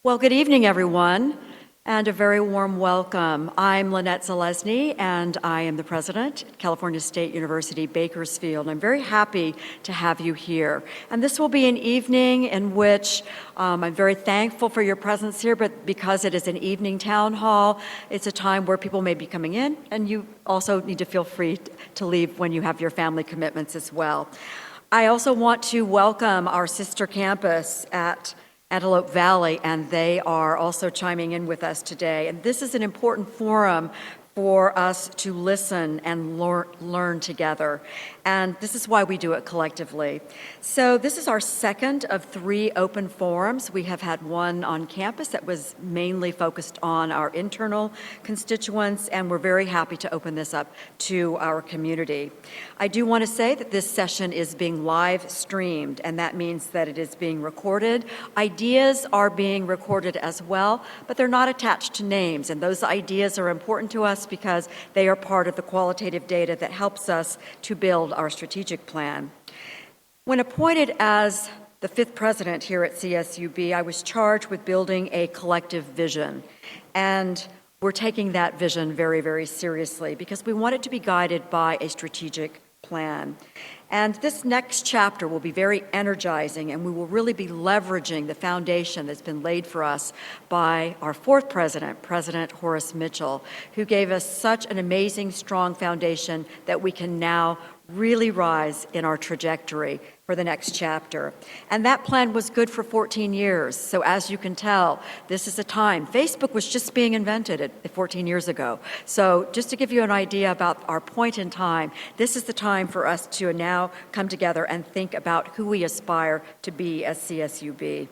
Well, good evening, everyone, and a very warm welcome. I'm Lynette Zalesny, and I am the president at California State University, Bakersfield. I'm very happy to have you here. And this will be an evening in which I'm very thankful for your presence here, but because it is an evening town hall, it's a time where people may be coming in, and you also need to feel free to leave when you have your family commitments as well. I also want to welcome our sister campus at Antelope Valley, and they are also chiming in with us today. And this is an important forum for us to listen and learn together. And this is why we do it collectively. So this is our second of 3 open forums. We have had one on campus that was mainly focused on our internal constituents, and we're very happy to open this up to our community. I do want to say that this session is being live streamed, and that means that it is being recorded. Ideas are being recorded as well, but they're not attached to names, and those ideas are important to us because they are part of the qualitative data that helps us to build our strategic plan. When appointed as the 5th president here at CSUB, I was charged with building a collective vision. And we're taking that vision very, very seriously because we want it to be guided by a strategic plan. And this next chapter will be very energizing, and we will really be leveraging the foundation that's been laid for us by our 4th president, President Horace Mitchell, who gave us such an amazing, strong foundation that we can now really rise in our trajectory for the next chapter. And that plan was good for 14 years. So as you can tell, this is a time. Facebook was just being invented 14 years ago. So just to give you an idea about our point in time, this is the time for us to now come together and think about who we aspire to be as CSUB.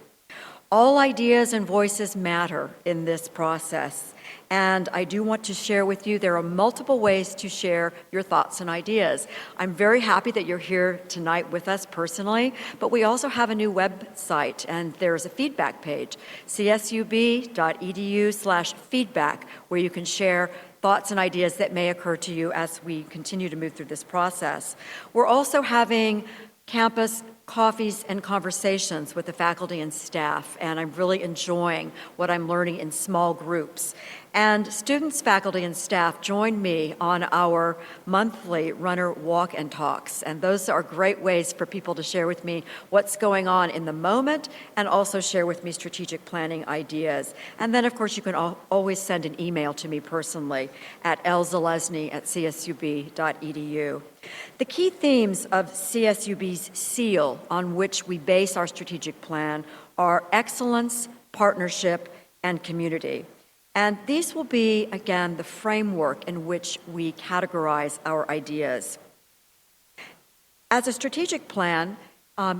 All ideas and voices matter in this process. And I do want to share with you, there are multiple ways to share your thoughts and ideas. I'm very happy that you're here tonight with us personally, but we also have a new website, and there's a feedback page, csub.edu/feedback, where you can share thoughts and ideas that may occur to you as we continue to move through this process. We're also having campus coffees and conversations with the faculty and staff, and I'm really enjoying what I'm learning in small groups. And students, faculty, and staff join me on our monthly runner walk and talks, and those are great ways for people to share with me what's going on in the moment and also share with me strategic planning ideas. And then, of course, you can always send an email to me personally at lzalesny@csub.edu. The key themes of CSUB's seal on which we base our strategic plan are excellence, partnership, and community. And these will be, again, the framework in which we categorize our ideas. As a strategic plan,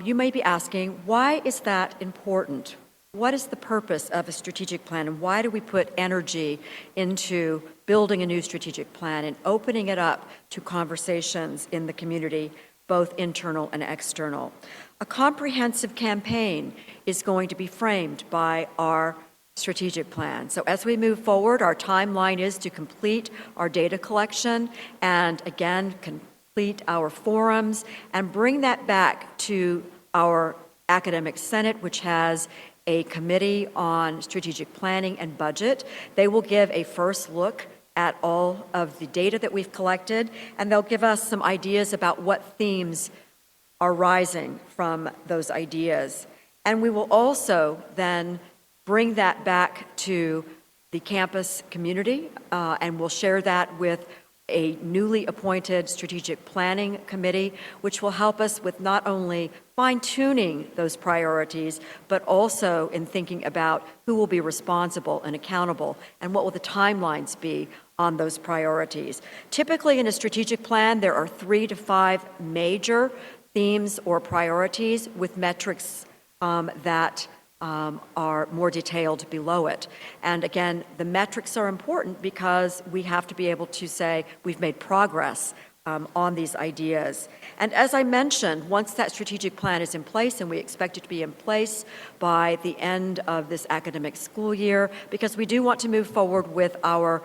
you may be asking, why is that important? What is the purpose of a strategic plan, and why do we put energy into building a new strategic plan and opening it up to conversations in the community, both internal and external? A comprehensive campaign is going to be framed by our strategic plan. So as we move forward, our timeline is to complete our data collection and, again, complete our forums and bring that back to our academic senate, which has a committee on strategic planning and budget. They will give a first look at all of the data that we've collected, and they'll give us some ideas about what themes are rising from those ideas. And we will also then bring that back to the campus community, and we'll share that with a newly appointed strategic planning committee, which will help us with not only fine-tuning those priorities, but also in thinking about who will be responsible and accountable, and what will the timelines be on those priorities. Typically in a strategic plan, there are 3 to 5 major themes or priorities with metrics that are more detailed below it. And again, the metrics are important because we have to be able to say we've made progress on these ideas. And as I mentioned, once that strategic plan is in place, and we expect it to be in place by the end of this academic school year, because we do want to move forward with our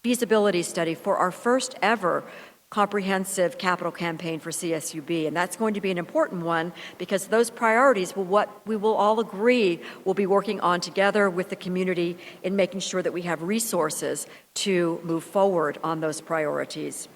feasibility study for our first ever comprehensive capital campaign for CSUB, and that's going to be an important one because those priorities will what we will all agree we'll be working on together with the community in making sure that we have resources to move forward on those priorities.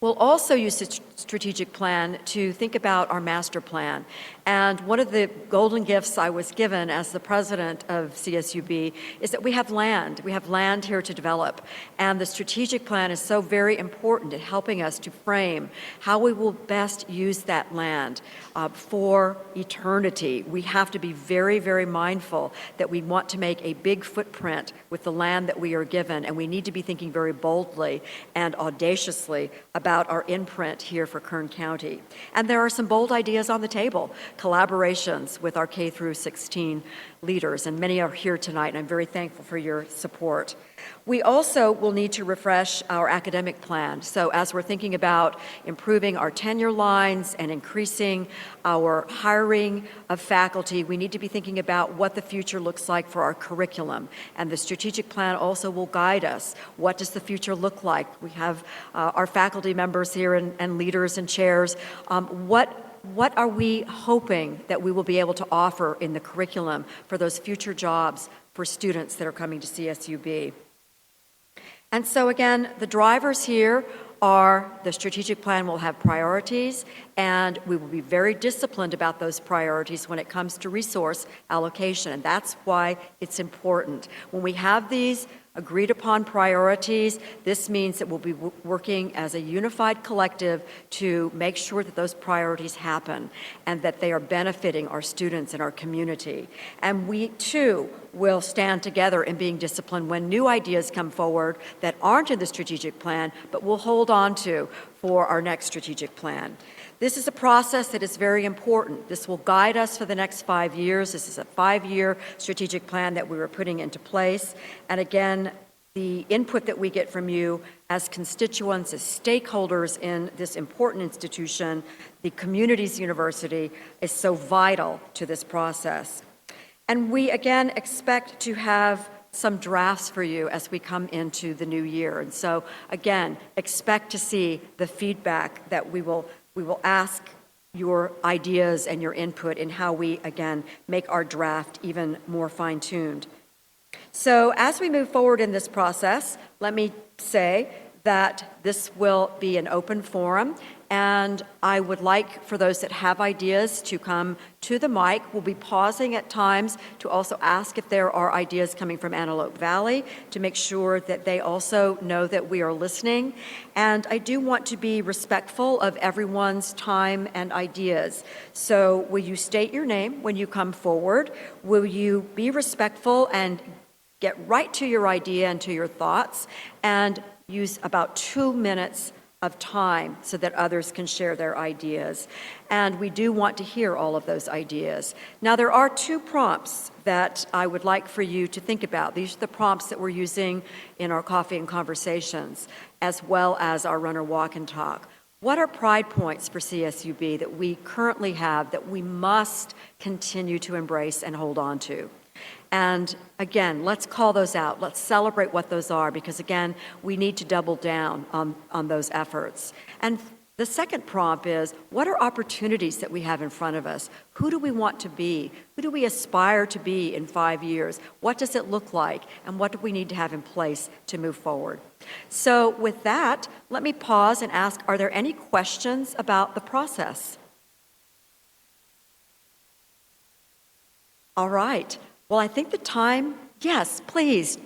We'll also use the strategic plan to think about our master plan. And one of the golden gifts I was given as the president of CSUB is that we have land. We have land here to develop. And the strategic plan is so very important in helping us to frame how we will best use that land for eternity. We have to be very, very mindful that we want to make a big footprint with the land that we are given, and we need to be thinking very boldly and audaciously about our imprint here for Kern County. And there are some bold ideas on the table, collaborations with our K through 16 leaders, and many are here tonight, and I'm very thankful for your support. We also will need to refresh our academic plan. So as we're thinking about improving our tenure lines and increasing our hiring of faculty, we need to be thinking about what the future looks like for our curriculum. And the strategic plan also will guide us. What does the future look like? We have our faculty members here and leaders and chairs. What are we hoping that we will be able to offer in the curriculum for those future jobs for students that are coming to CSUB? And so again, the drivers here are the strategic plan will have priorities, and we will be very disciplined about those priorities when it comes to resource allocation, and that's why it's important. When we have these agreed upon priorities, this means that we'll be working as a unified collective to make sure that those priorities happen and that they are benefiting our students and our community. And we too will stand together in being disciplined when new ideas come forward that aren't in the strategic plan, but we'll hold on to for our next strategic plan. This is a process that is very important. This will guide us for the next 5 years. This is a 5-year strategic plan that we were putting into place. And again, the input that we get from you as constituents, as stakeholders in this important institution, the community's university, is so vital to this process. And we again expect to have some drafts for you as we come into the new year. And so again, expect to see the feedback that we will ask your ideas and your input in how we, again, make our draft even more fine-tuned. So as we move forward in this process, let me say that this will be an open forum, and I would like for those that have ideas to come to the mic. We'll be pausing at times to also ask if there are ideas coming from Antelope Valley to make sure that they also know that we are listening. And I do want to be respectful of everyone's time and ideas. So will you state your name when you come forward? Will you be respectful and get right to your idea and to your thoughts, and use about 2 minutes of time so that others can share their ideas. And we do want to hear all of those ideas. Now, there are 2 prompts that I would like for you to think about. These are the prompts that we're using in our coffee and conversations, as well as our runner walk and talk. What are pride points for CSUB that we currently have that we must continue to embrace and hold on to? And again, let's call those out. Let's celebrate what those are, because again, we need to double down on those efforts. And the second prompt is, what are opportunities that we have in front of us? Who do we want to be? Who do we aspire to be in 5 years? What does it look like? And what do we need to have in place to move forward? So with that, let me pause and ask, are there any questions about the process? All right. Well, I think the time, yes, please.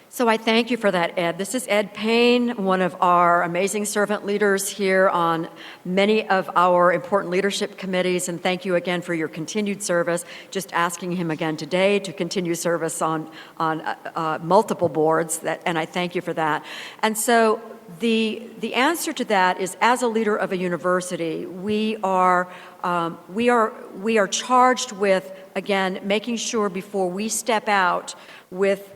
So I thank you for that, Ed. This is Ed Payne, one of our amazing servant leaders here on many of our important leadership committees, and thank you again for your continued service. Just asking him again today to continue service on multiple boards, and I thank you for that. And so the answer to that is, as a leader of a university, we are charged with, again, making sure before we step out with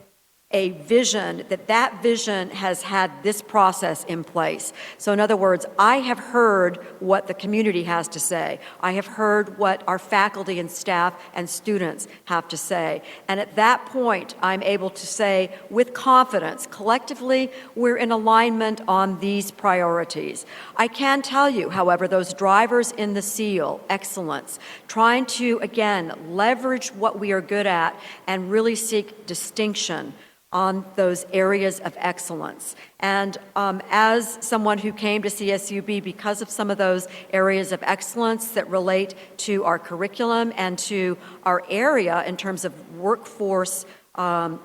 a vision, that vision has had this process in place. So in other words, I have heard what the community has to say. I have heard what our faculty and staff and students have to say. And at that point, I'm able to say with confidence, collectively, we're in alignment on these priorities. I can tell you, however, those drivers in the SEAL, excellence, trying to, again, leverage what we are good at and really seek distinction on those areas of excellence. And as someone who came to CSUB because of some of those areas of excellence that relate to our curriculum and to our area in terms of workforce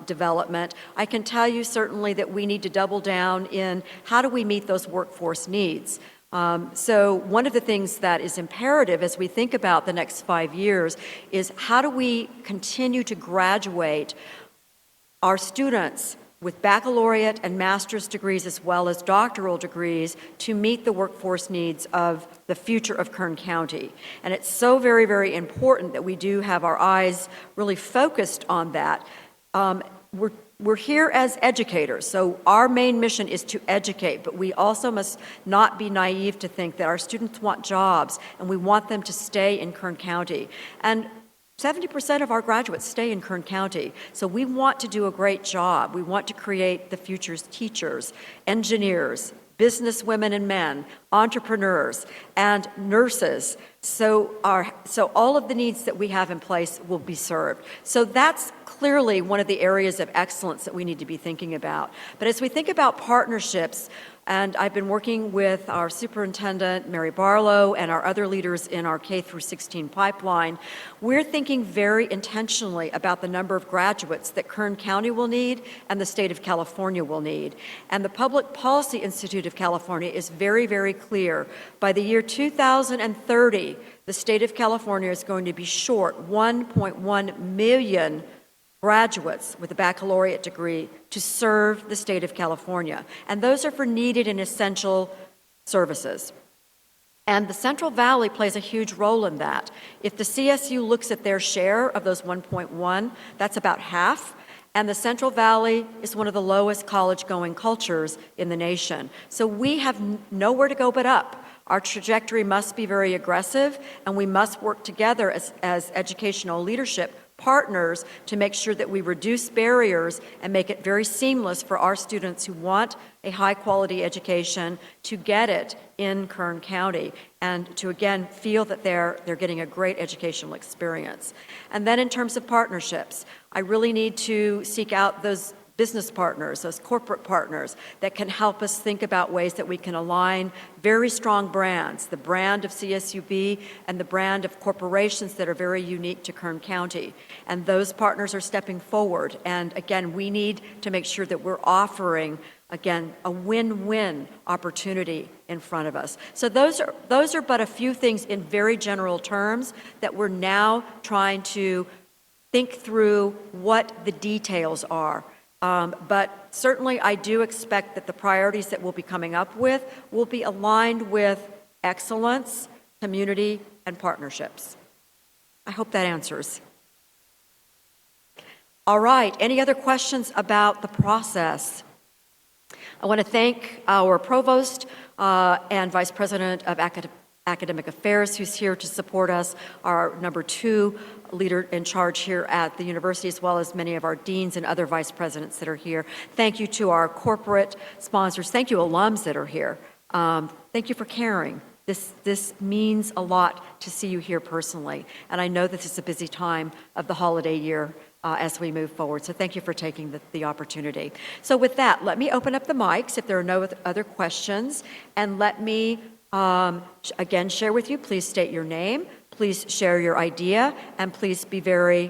development, I can tell you certainly that we need to double down in how do we meet those workforce needs. So one of the things that is imperative as we think about the next 5 years is how do we continue to graduate our students with baccalaureate and master's degrees as well as doctoral degrees to meet the workforce needs of the future of Kern County. And it's so very, very important that we do have our eyes really focused on that. We're here as educators, so our main mission is to educate, but we also must not be naive to think that our students want jobs and we want them to stay in Kern County. And 70% of our graduates stay in Kern County, so we want to do a great job. We want to create the future's teachers, engineers, business women and men, entrepreneurs, and nurses. So all of the needs that we have in place will be served. So that's clearly one of the areas of excellence that we need to be thinking about. But as we think about partnerships, and I've been working with our superintendent, Barry Barlow, and our other leaders in our K through 16 pipeline, we're thinking very intentionally about the number of graduates that Kern County will need and the state of California will need. And the Public Policy Institute of California is very, very clear. By the year 2030, the state of California is going to be short 1.1 million graduates with a baccalaureate degree to serve the state of California. And those are for needed and essential services. And the Central Valley plays a huge role in that. If the CSU looks at their share of those 1.1, that's about half. And the Central Valley is one of the lowest college-going cultures in the nation. So we have nowhere to go but up. Our trajectory must be very aggressive, and we must work together as educational leadership partners to make sure that we reduce barriers and make it very seamless for our students who want a high-quality education to get it in Kern County and to, again, feel that they're getting a great educational experience. And then in terms of partnerships, I really need to seek out those business partners, those corporate partners that can help us think about ways that we can align very strong brands, the brand of CSUB and the brand of corporations that are very unique to Kern County. And those partners are stepping forward. And again, we need to make sure that we're offering, again, a win-win opportunity in front of us. So those are but a few things in very general terms that we're now trying to think through what the details are. But certainly I do expect that the priorities that we'll be coming up with will be aligned with excellence, community, and partnerships. I hope that answers. All right, any other questions about the process? I want to thank our provost and vice president of academic affairs who's here to support us, our number 2 leader in charge here at the university, as well as many of our deans and other vice presidents that are here. Thank you to our corporate sponsors. Thank you, alums that are here. Thank you for caring. This means a lot to see you here personally. And I know this is a busy time of the holiday year as we move forward. So thank you for taking the opportunity. So with that, let me open up the mics if there are no other questions. And let me, again, share with you, please state your name. Please share your idea, and please be very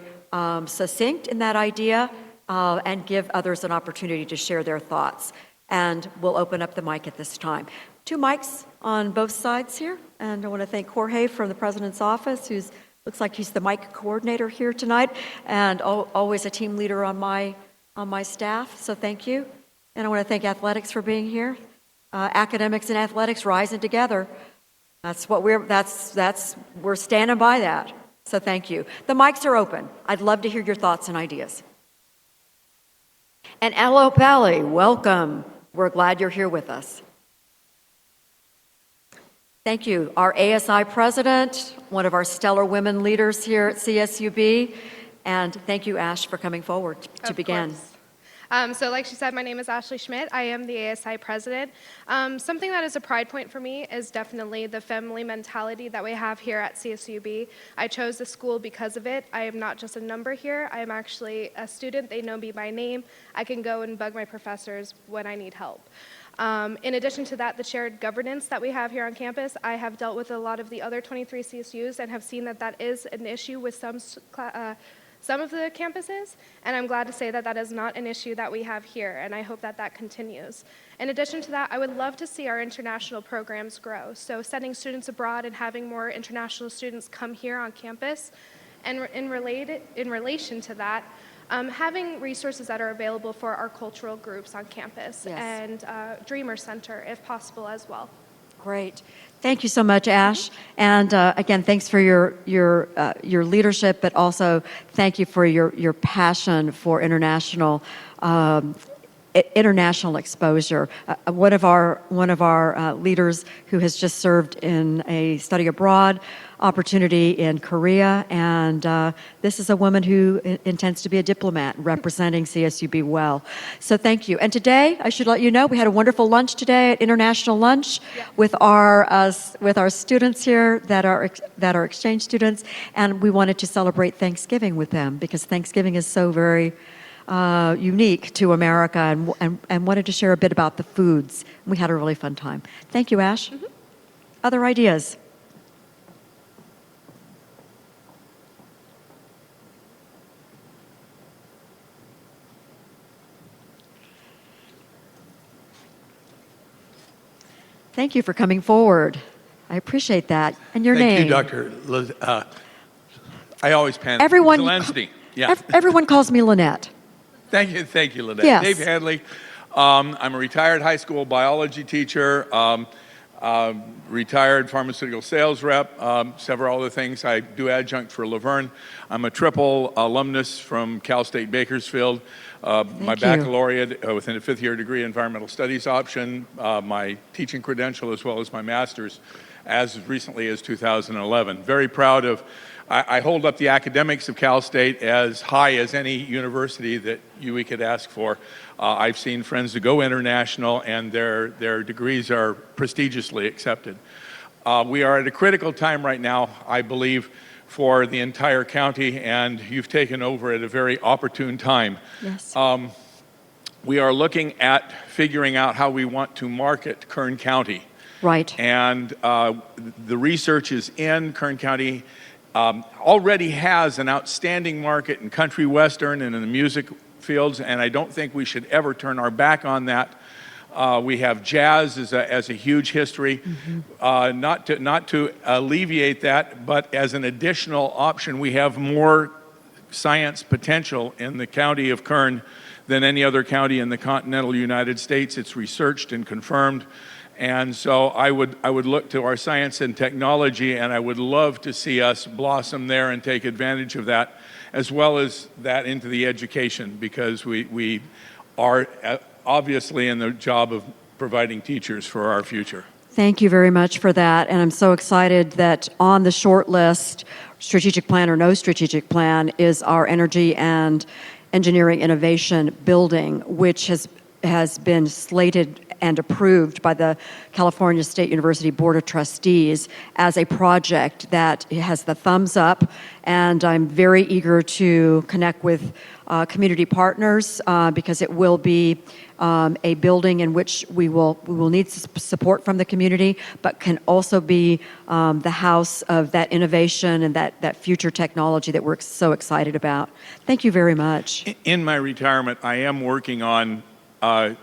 succinct in that idea and give others an opportunity to share their thoughts. And we'll open up the mic at this time. 2 mics on both sides here. And I want to thank Jorge from the President's office, who looks like he's the mic coordinator here tonight, and always a team leader on my staff. So thank you. And I want to thank athletics for being here. Academics and athletics rising together. That's what we're standing by that. So thank you. The mics are open. I'd love to hear your thoughts and ideas. And Aloe Pally, welcome. We're glad you're here with us. Thank you. Our ASI president, one of our stellar women leaders here at CSUB, and thank you, Ash, for coming forward to begin. So like she said, my name is Ashley Schmidt. I am the ASI president. Something that is a pride point for me is definitely the family mentality that we have here at CSUB. I chose the school because of it. I am not just a number here. I am actually a student. They know me by name. I can go and bug my professors when I need help. In addition to that, the shared governance that we have here on campus, I have dealt with a lot of the other 23 CSUs and have seen that that is an issue with some of the campuses, and I'm glad to say that that is not an issue that we have here, and I hope that that continues. In addition to that, I would love to see our international programs grow, so sending students abroad and having more international students come here on campus, and in relation to that, having resources that are available for our cultural groups on campus, yes, and Dreamer Center, if possible, as well. Great. Thank you so much, Ash. And again, thanks for your leadership, but also thank you for your passion for international exposure. One of our leaders who has just served in a study abroad opportunity in Korea, and this is a woman who intends to be a diplomat representing CSUB well. So thank you. And today, I should let you know, we had a wonderful lunch today at International Lunch with our students here that are exchange students, and we wanted to celebrate Thanksgiving with them because Thanksgiving is so very unique to America, and wanted to share a bit about the foods. We had a really fun time. Thank you, Ash. Mm-hmm. Other ideas? Thank you for coming forward. I appreciate that. And your name? Thank you, Dr. I always panic. Zelensky. Yeah. Everyone calls me Lynette. Thank you, Lynette. Yes. Dave Hadley. I'm a retired high school biology teacher, retired pharmaceutical sales rep, several other things. I do adjunct for Laverne. I'm a triple alumnus from Cal State Bakersfield. My baccalaureate within a fifth-year degree environmental studies option, my teaching credential, as well as my master's as recently as 2011. Very proud of, I hold up the academics of Cal State as high as any university that we could ask for. I've seen friends who go international, and their degrees are prestigiously accepted. We are at a critical time right now, I believe, for the entire county, and you've taken over at a very opportune time. Yes. We are looking at figuring out how we want to market Kern County. Right. And the research is in. Kern County already has an outstanding market in country western and in the music fields, and I don't think we should ever turn our back on that. We have jazz as a huge history, mm-hmm. Not to alleviate that, but as an additional option, we have more science potential in the county of Kern than any other county in the continental United States. It's researched and confirmed, and so I would look to our science and technology, and I would love to see us blossom there and take advantage of that, as well as that into the education, because we are obviously in the job of providing teachers for our future. Thank you very much for that. And I'm so excited that on the short list, strategic plan or no strategic plan, is our energy and engineering innovation building, which has been slated and approved by the California State University Board of Trustees as a project that has the thumbs up, and I'm very eager to connect with community partners because it will be a building in which we will need support from the community, but can also be the house of that innovation and that future technology that we're so excited about. Thank you very much. In my retirement, I am working on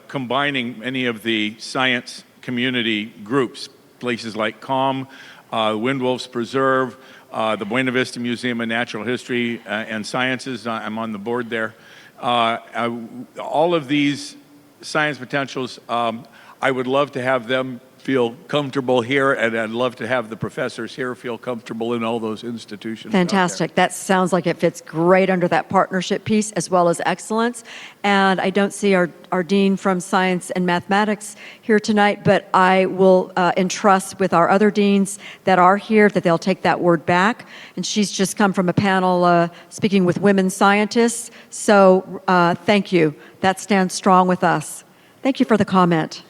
combining many of the science community groups, places like CALM, Windwolf's Preserve, the Buena Vista Museum of Natural History and Sciences. I'm on the board there. All of these science potentials, I would love to have them feel comfortable here, and I'd love to have the professors here feel comfortable in all those institutions. Fantastic. That sounds like it fits great under that partnership piece as well as excellence. And I don't see our Dean from Science and Mathematics here tonight, but I will entrust with our other deans that are here that they'll take that word back. And she's just come from a panel speaking with women scientists. So thank you. That stands strong with us. Thank you for the comment.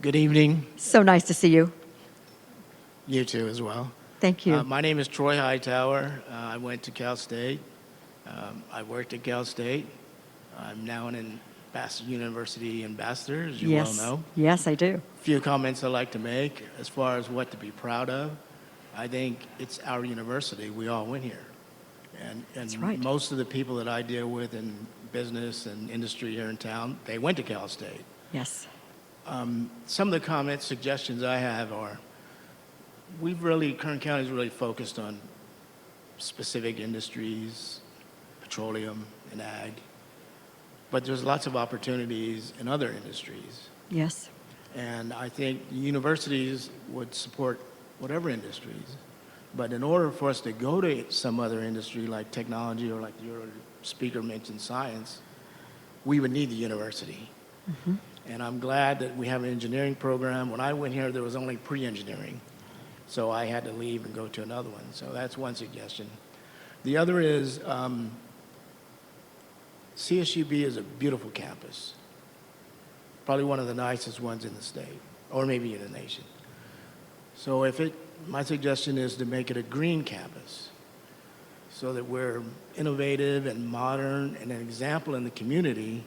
Good evening. So nice to see you. You too, as well. Thank you. My name is Troy Hightower. I went to Cal State. I worked at Cal State. I'm now an university ambassador, as you well know. Yes, I do. A few comments I'd like to make as far as what to be proud of. I think it's our university. We all went here. And That's right. Most of the people that I deal with in business and industry here in town, they went to Cal State. Yes. Some of the comments, suggestions I have are, Kern County's really focused on specific industries, petroleum and ag, but there's lots of opportunities in other industries. Yes. And I think universities would support whatever industries, but in order for us to go to some other industry like technology or like your speaker mentioned science, we would need the university. Mm-hmm. And I'm glad that we have an engineering program. When I went here, there was only pre-engineering. So I had to leave and go to another one. So that's one suggestion. The other is CSUB is a beautiful campus. Probably one of the nicest ones in the state, or maybe in the nation. So my suggestion is to make it a green campus so that we're innovative and modern and an example in the community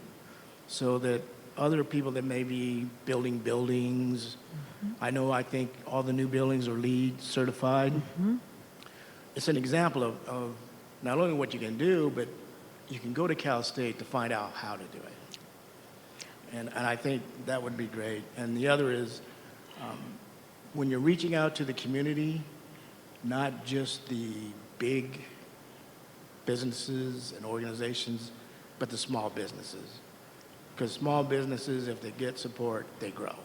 so that other people that may be building buildings, I think all the new buildings are LEED certified. Mm-hmm. It's an example of not only what you can do, but you can go to Cal State to find out how to do it. And I think that would be great. And the other is, when you're reaching out to the community, not just the big businesses and organizations, but the small businesses. Because small businesses, if they get support, they grow.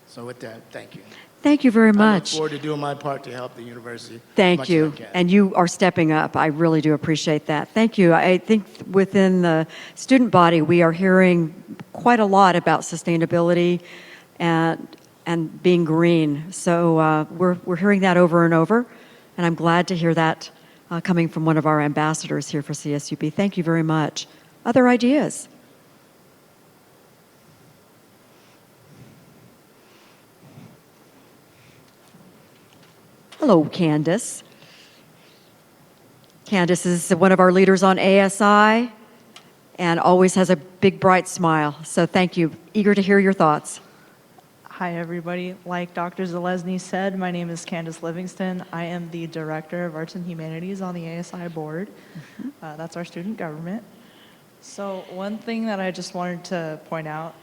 So with that, thank you. Thank you very I look much. forward to doing my part to help the university. Thank much you. as I can. And you are stepping up. I really do appreciate that. Thank you. I think within the student body, we are hearing quite a lot about sustainability and being green. So we're hearing that over and over. And I'm glad to hear that coming from one of our ambassadors here for CSUB. Thank you very much. Other ideas? Hello, Candace. Candace is one of our leaders on ASI and always has a big, bright smile. So thank you. Eager to hear your thoughts. Hi, everybody. Like Dr. Zalesny said, my name is Candace Livingston. I am the Director of Arts and Humanities on the ASI board. Mm-hmm. That's our student government. So one thing that I just wanted to point out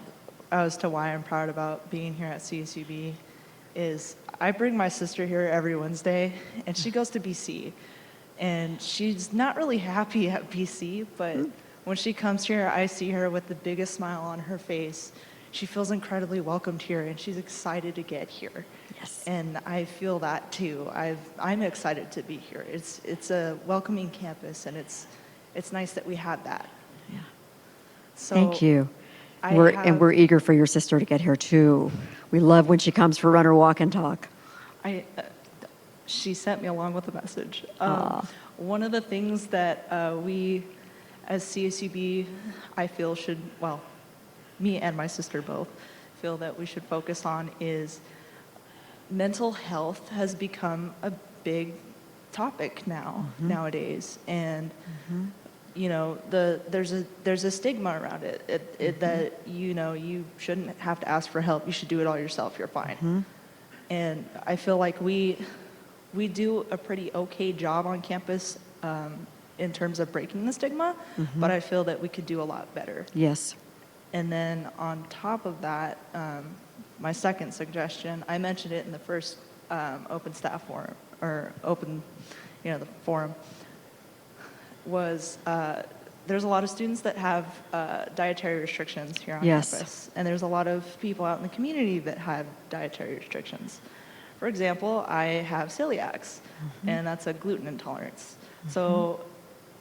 as to why I'm proud about being here at CSUB is I bring my sister here every Wednesday, and she goes to BC. And she's not really happy at BC, but when she comes here, I see her with the biggest smile on her face. She feels incredibly welcomed here, and she's excited to get here. Yes. And I feel that too. I'm excited to be here. It's a welcoming campus, and it's nice that we had that. Yeah. So Thank you. We're eager for your sister to get here too. We love when she comes for Run or Walk and Talk. She sent me along with a message. One of the things that we, as CSUB, I feel me and my sister both feel that we should focus on is mental health has become a big topic nowadays, and you know there's a stigma around it, that you shouldn't have to ask for help. You should do it all yourself. You're fine. And I feel like we do a pretty okay job on campus in terms of breaking the stigma, but I feel that we could do a lot better. Yes. And then on top of that, my second suggestion, I mentioned it in the first open staff forum, or the forum, was there's a lot of students that have dietary restrictions here on Yes. campus, and there's a lot of people out in the community that have dietary restrictions. For example, I have celiacs, and that's a gluten intolerance. So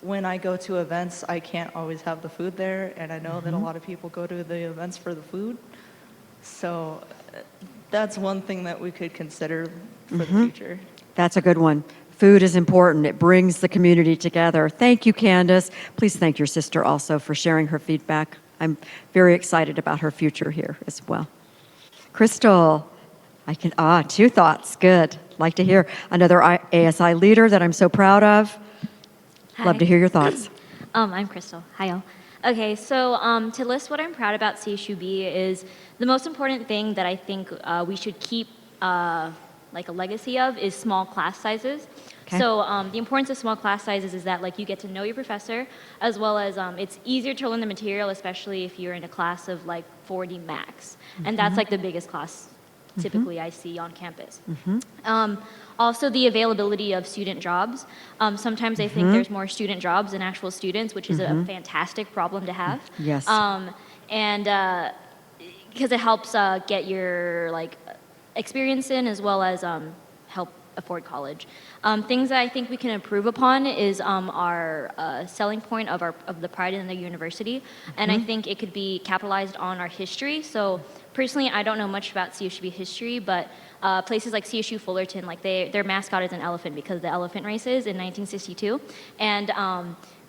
when I go to events, I can't always have the food there, and I know that a lot of people go to the events for the food. So that's one thing that we could consider for the future. That's a good one. Food is important. It brings the community together. Thank you, Candace. Please thank your sister also for sharing her feedback. I'm very excited about her future here as well. Crystal, two thoughts. Good. Like to hear another ASI leader that I'm so proud of. Love to hear your thoughts. I'm Crystal. Hi, y'all. Okay, so to list what I'm proud about CSUB is the most important thing that I think we should keep like a legacy of is small class sizes. Okay. So the importance of small class sizes is that like you get to know your professor, as well as it's easier to learn the material, especially if you're in a class of like 40 max, and that's like the biggest class typically I see on campus. Also, the availability of student jobs. Sometimes I think there's more student jobs than actual students, which is a fantastic problem to have. Yes. And because it helps get your like experience in, as well as help afford college. Things that I think we can improve upon is our selling point of the pride in the university, and I think it could be capitalized on our history. So personally, I don't know much about CSUB history, but places like CSU Fullerton, like their mascot is an elephant because of the elephant races in 1962, and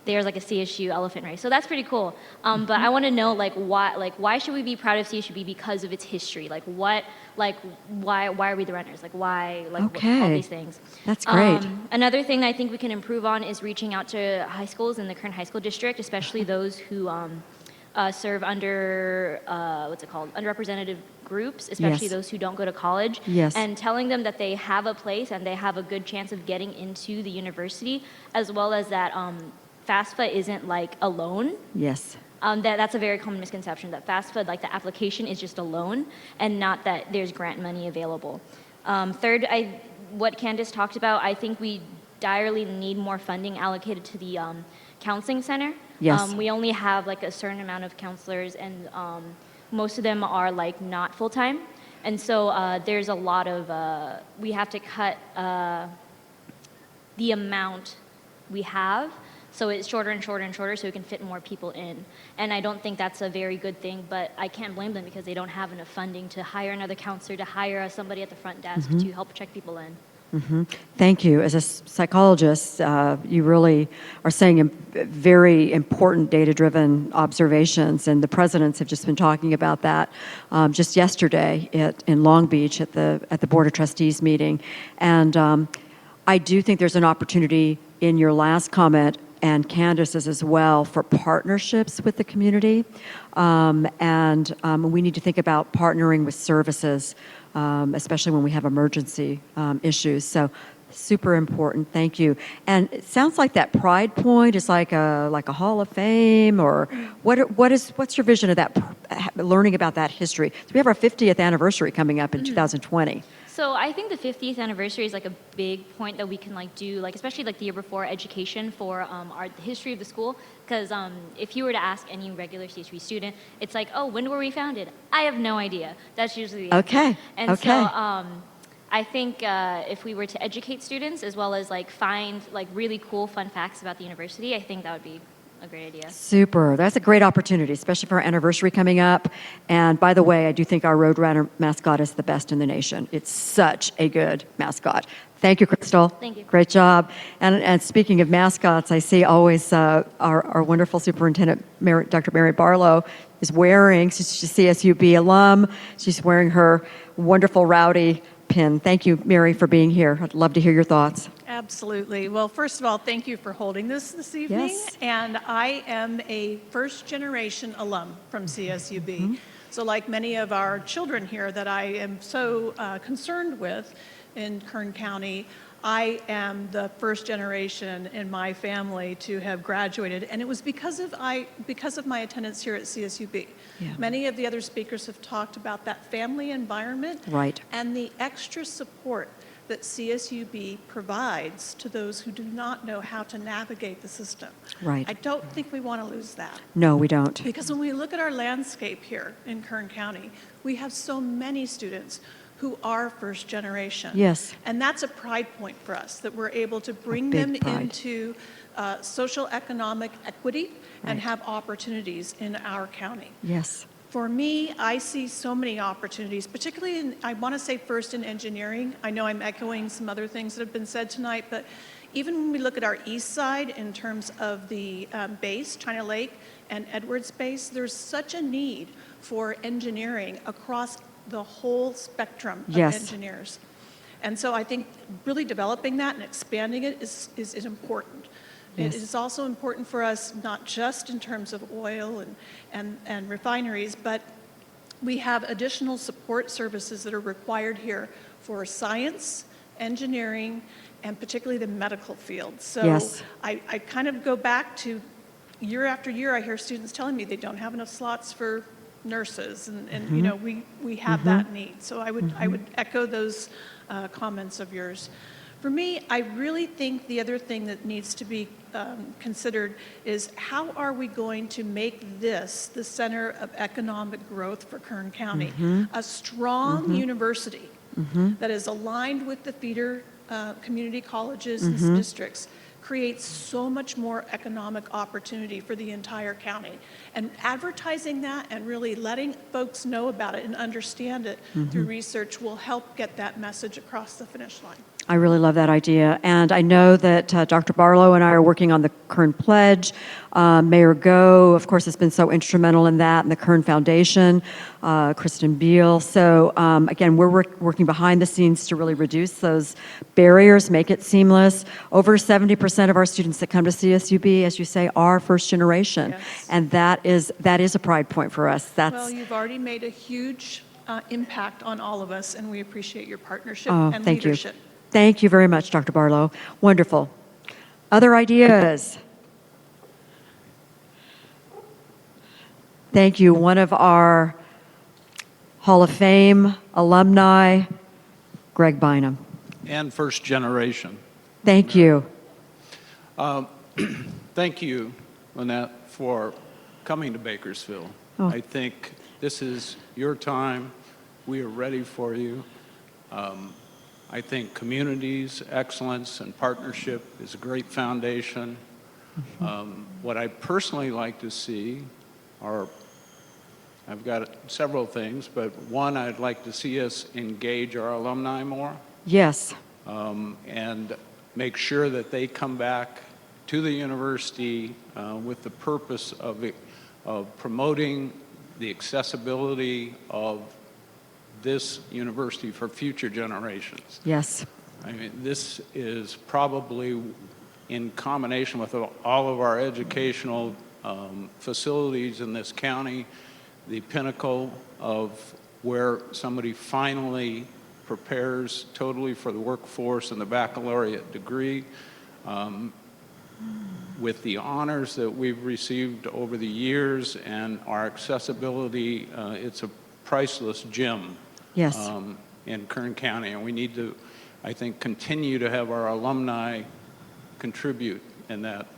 there's like a CSU elephant race, so that's pretty cool. But I want to know why should we be proud of CSUB because of its history? Why are we the runners? Why all Okay. these things? That's great. Another thing that I think we can improve on is reaching out to high schools in the current high school district, especially those who serve under underrepresented groups, especially Yes. those who don't go to college, Yes. and telling them that they have a place and they have a good chance of getting into the university, as well as that FAFSA isn't like a loan. Yes. That's a very common misconception, that FAFSA, like the application is just a loan and not that there's grant money available. Third, what Candace talked about, I think we direly need more funding allocated to the counseling center. Yes. We only have like a certain amount of counselors, and most of them are like not full-time. And so there's a lot of, we have to cut the amount we have, so it's shorter and shorter and shorter so we can fit more people in. And I don't think that's a very good thing, but I can't blame them because they don't have enough funding to hire another counselor, to hire somebody at the front desk to help check people in. Thank you. As a psychologist, you really are saying very important data-driven observations, and the presidents have just been talking about that just yesterday in Long Beach at the Board of Trustees meeting. And I do think there's an opportunity in your last comment, and Candace's as well, for partnerships with the community. And we need to think about partnering with services, especially when we have emergency issues. So super important. Thank you. And it sounds like that Pride Point is like a Hall of Fame, or what's your vision of that, learning about that history? So we have our 50th anniversary coming up in 2020. So I think the 50th anniversary is like a big point that we can like do, like especially like the year before, education for the history of the school. Because if you were to ask any regular CSU student, it's like, oh, when were we founded? I have no idea. That's usually the answer. Okay. And Okay. so I think if we were to educate students as well as like find like really cool fun facts about the university, I think that would be a great idea. Super. That's a great opportunity, especially for our anniversary coming up. And by the way, I do think our Roadrunner mascot is the best in the nation. It's such a good mascot. Thank you, Crystal. Thank you. Great job. And speaking of mascots, I see always our wonderful superintendent, Dr. Barry Barlow, is wearing, she's a CSUB alum, she's wearing her wonderful rowdy pin. Thank you, Mary, for being here. I'd love to hear your thoughts. Absolutely. Well, first of all, thank you for holding this evening. Yes. And I am a first-generation alum from CSUB. So like many of our children here that I am so concerned with in Kern County, I am the first generation in my family to have graduated, and it was because of my attendance here at CSUB. Yeah. Many of the other speakers have talked about that family environment Right. and the extra support that CSUB provides to those who do not know how to navigate the system. Right. I don't think we want to lose that. No, we don't. Because when we look at our landscape here in Kern County, we have so many students who are first generation. Yes. And that's a pride point for us, that we're able to bring big them pride. into social economic equity and Right. have opportunities in our county. Yes. For me, I see so many opportunities, particularly in, I want to say first in engineering. I know I'm echoing some other things that have been said tonight, but even when we look at our east side in terms of the base, China Lake and Edwards base, there's such a need for engineering across the whole spectrum of Yes. engineers. And so I think really developing that and expanding it is important. Yes. It is also important for us, not just in terms of oil and refineries, but we have additional support services that are required here for science, engineering, and particularly the medical field. So Yes. I kind of go back to year after year, I hear students telling me they don't have enough slots for nurses, and you know, we have that need. So I would echo those comments of yours. For me, I really think the other thing that needs to be considered is how are we going to make this the center of economic growth for Kern County? A strong university that is aligned with the feeder community colleges and districts creates so much more economic opportunity for the entire county. And advertising that and really letting folks know about it and understand it through research will help get that message across the finish line. I really love that idea. And I know that Dr. Barlow and I are working on the Kern Pledge. Mayor Go, of course, has been so instrumental in that, and the Kern Foundation, Kristen Beal. So again, we're working behind the scenes to really reduce those barriers, make it seamless. Over 70% of our students that come to CSUB, as you say, are first generation. Yes. And that is a pride point for us. That's Well, you've already made a huge impact on all of us, and we appreciate your partnership Oh, and thank you. leadership. Thank you very much, Dr. Barlow. Wonderful. Other ideas? Thank you. One of our Hall of Fame alumni, Greg Bynum. And first generation. Thank you. Thank you, Lynette, for coming to Bakersfield. Oh. I think this is your time. We are ready for you. I think communities, excellence, and partnership is a great foundation. What I personally like to see are, I've got several things, but one, I'd like to see us engage our alumni more. Yes. And make sure that they come back to the university with the purpose of promoting the accessibility of this university for future generations. Yes. I mean, this is probably, in combination with all of our educational facilities in this county, the pinnacle of where somebody finally prepares totally for the workforce and the baccalaureate degree. With the honors that we've received over the years and our accessibility, it's a priceless gem. Yes. In Kern County, and we need to, I think, continue to have our alumni contribute in that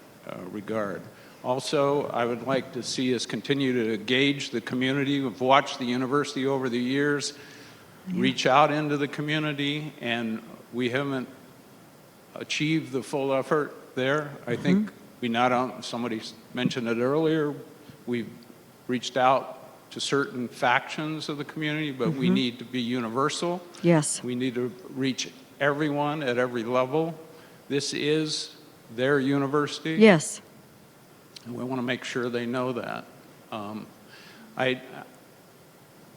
regard. Also, I would like to see us continue to engage the community. We've watched the university over the years reach out into the community, and we haven't achieved the full effort there. I think we somebody mentioned it earlier, we've reached out to certain factions of the community, but we need to be universal. Yes. We need to reach everyone at every level. This is their university. Yes. And we want to make sure they know that. I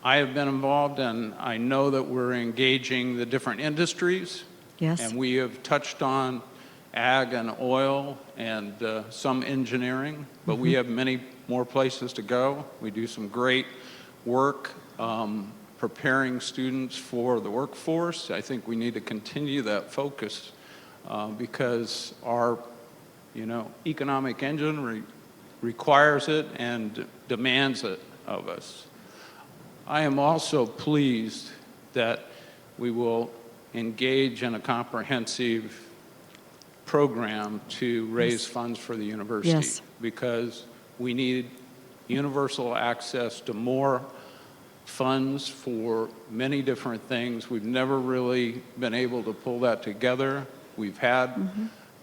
have been involved, and I know that we're engaging the different industries. Yes. And we have touched on ag and oil and some engineering, but we have many more places to go. We do some great work preparing students for the workforce. I think we need to continue that focus because our, economic engine requires it and demands it of us. I am also pleased that we will engage in a comprehensive program to raise funds for the university. Yes. Because we need universal access to more funds for many different things. We've never really been able to pull that together. We've had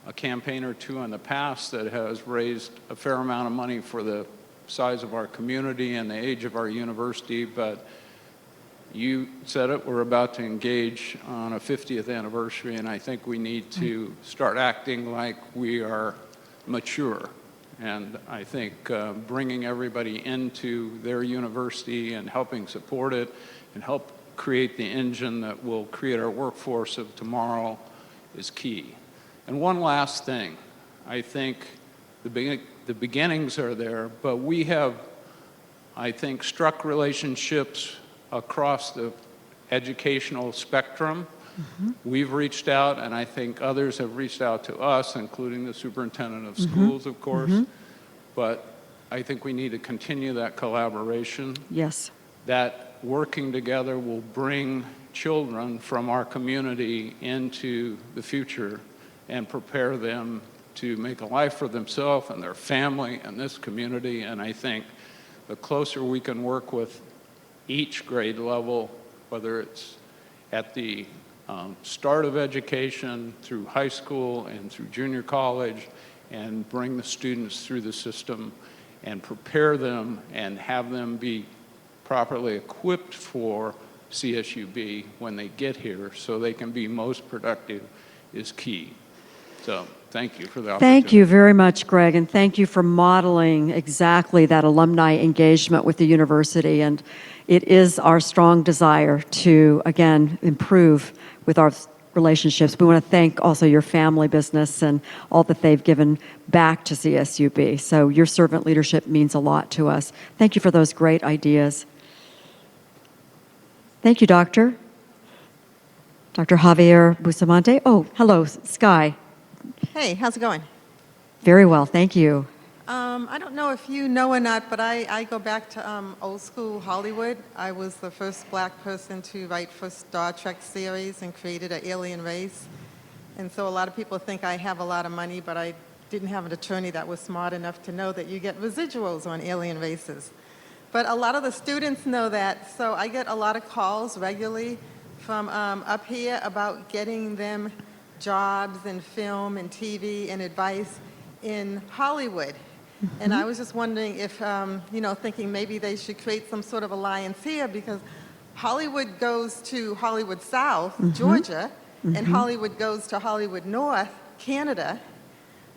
a campaign or two in the past that has raised a fair amount of money for the size of our community and the age of our university, but you said it, we're about to engage on a 50th anniversary, and I think we need to start acting like we are mature. And I think bringing everybody into their university and helping support it and help create the engine that will create our workforce of tomorrow is key. And one last thing, I think the beginnings are there, but we have, I think, struck relationships across the educational spectrum. We've reached out, and I think others have reached out to us, including the superintendent of schools, of course. But I think we need to continue that collaboration. Yes. That working together will bring children from our community into the future and prepare them to make a life for themselves and their family and this community. And I think the closer we can work with each grade level, whether it's at the start of education through high school and through junior college, and bring the students through the system and prepare them and have them be properly equipped for CSUB when they get here so they can be most productive is key. So thank you for the opportunity. Thank you very much, Greg, and thank you for modeling exactly that alumni engagement with the university. And it is our strong desire to, again, improve with our relationships. We want to thank also your family business and all that they've given back to CSUB. So your servant leadership means a lot to us. Thank you for those great ideas. Thank you, Doctor. Dr. Javier Bustamante. Oh, hello, Sky. Hey, how's it going? Very well, thank you. I don't know if you know or not, but I go back to old school Hollywood. I was the first black person to write for Star Trek series and created an alien race. And so a lot of people think I have a lot of money, but I didn't have an attorney that was smart enough to know that you get residuals on alien races. But a lot of the students know that, so I get a lot of calls regularly from up here about getting them jobs in film and TV and advice in Hollywood. And I was just wondering if, thinking maybe they should create some sort of alliance here, because Hollywood goes to Hollywood South, Georgia, and Hollywood goes to Hollywood North, Canada.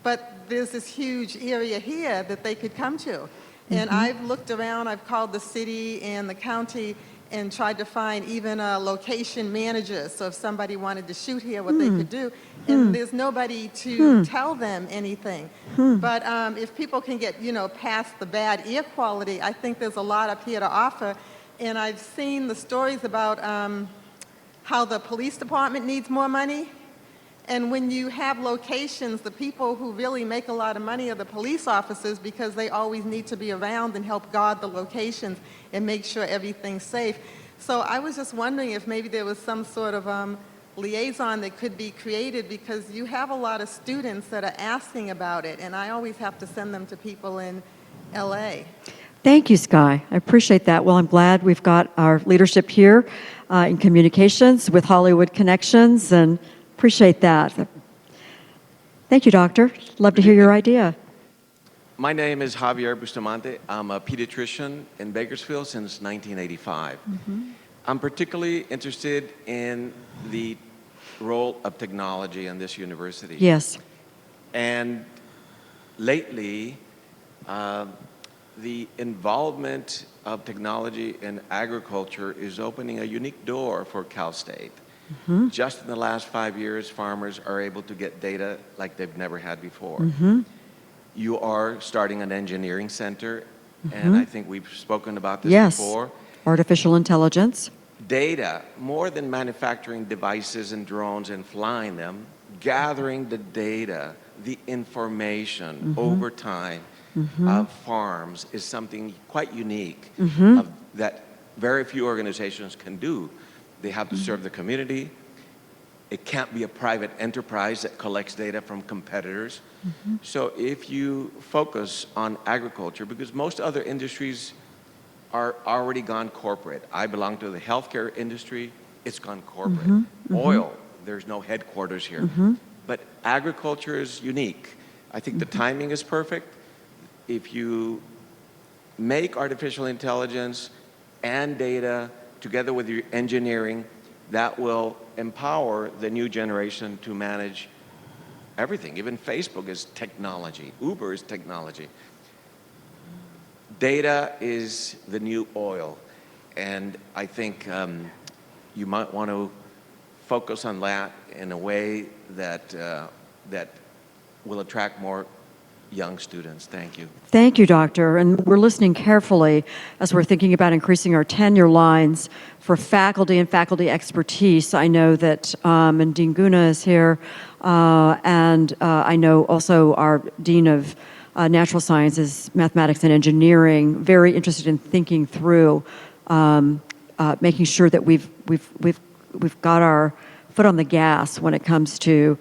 But there's this huge area here that they could come to. And I've looked around, I've called the city and the county and tried to find even a location manager, so if somebody wanted to shoot here, what they could do. And there's nobody to tell them anything. But if people can get, past the bad air quality, I think there's a lot up here to offer. And I've seen the stories about how the police department needs more money. And when you have locations, the people who really make a lot of money are the police officers, because they always need to be around and help guard the locations and make sure everything's safe. So I was just wondering if maybe there was some sort of liaison that could be created, because you have a lot of students that are asking about it, and I always have to send them to people in LA. Thank you, Sky. I appreciate that. Well, I'm glad we've got our leadership here in communications with Hollywood Connections, and appreciate that. Thank you, Doctor. Love to hear your idea. My name is Javier Bustamante. I'm a pediatrician in Bakersfield since 1985. I'm particularly interested in the role of technology in this university. Yes. And lately, the involvement of technology in agriculture is opening a unique door for Cal State. Just in the last 5 years, farmers are able to get data like they've never had before. You are starting an engineering center, and I think we've spoken about this before. Artificial intelligence. Data, more than manufacturing devices and drones and flying them, gathering the data, the information over time of farms is something quite unique that very few organizations can do. They have to serve the community. It can't be a private enterprise that collects data from competitors. So if you focus on agriculture, because most other industries are already gone corporate. I belong to the healthcare industry, it's gone corporate. Oil, there's no headquarters here. But agriculture is unique. I think the timing is perfect. If you make artificial intelligence and data together with your engineering, that will empower the new generation to manage everything. Even Facebook is technology. Uber is technology. Data is the new oil. And I think you might want to focus on that in a way that, that will attract more young students. Thank you. Thank you, Doctor. And we're listening carefully as we're thinking about increasing our tenure lines for faculty and faculty expertise. I know that, and Dean Guna is here, and I know also our Dean of Natural Sciences, Mathematics, and Engineering, very interested in thinking through making sure that we've got our foot on the gas when it comes to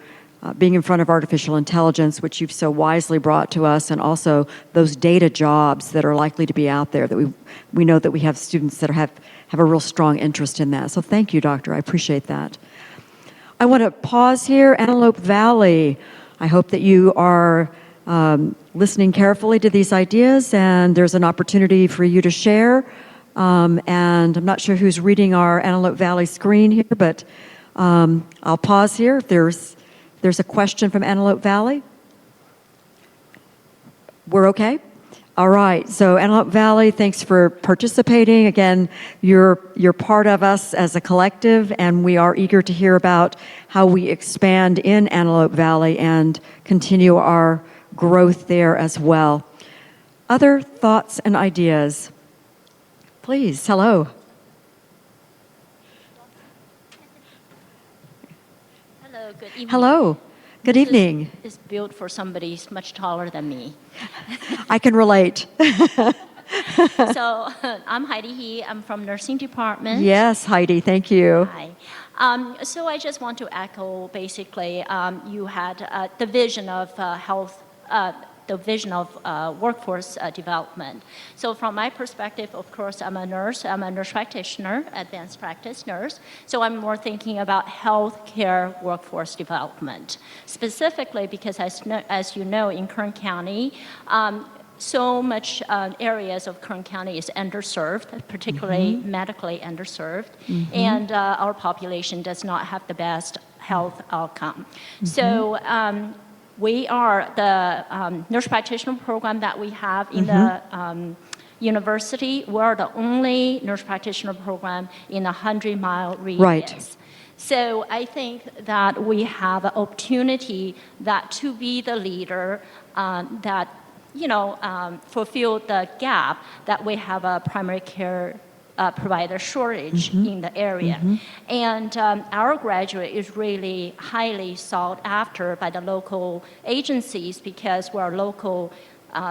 being in front of artificial intelligence, which you've so wisely brought to us, and also those data jobs that are likely to be out there, that we know that we have students that have a real strong interest in that. So thank you, Doctor. I appreciate that. I want to pause here. Antelope Valley, I hope that you are listening carefully to these ideas, and there's an opportunity for you to share. And I'm not sure who's reading our Antelope Valley screen here, but I'll pause here. If there's a question from Antelope Valley. We're okay? All right. So Antelope Valley, thanks for participating. Again, you're part of us as a collective, and we are eager to hear about how we expand in Antelope Valley and continue our growth there as well. Other thoughts and ideas? Please, hello. Hello, good evening. Hello. Good evening. This is built for somebody much taller than me. I can relate. So I'm Heidi He. I'm from nursing department. Yes, Heidi, thank you. Hi. So I just want to echo basically you had the vision of health, the vision of workforce development. So from my perspective, of course, I'm a nurse practitioner, advanced practice nurse. So I'm more thinking about healthcare workforce development. Specifically because as you know, in Kern County, so much areas of Kern County is underserved, particularly medically underserved, and our population does not have the best health outcome. So we are the nurse practitioner program that we have in the university. We're the only nurse practitioner program in a 100-mile radius. Right. So I think that we have an opportunity that to be the leader that fulfill the gap that we have a primary care provider shortage in the area. And our graduate is really highly sought after by the local agencies because we're local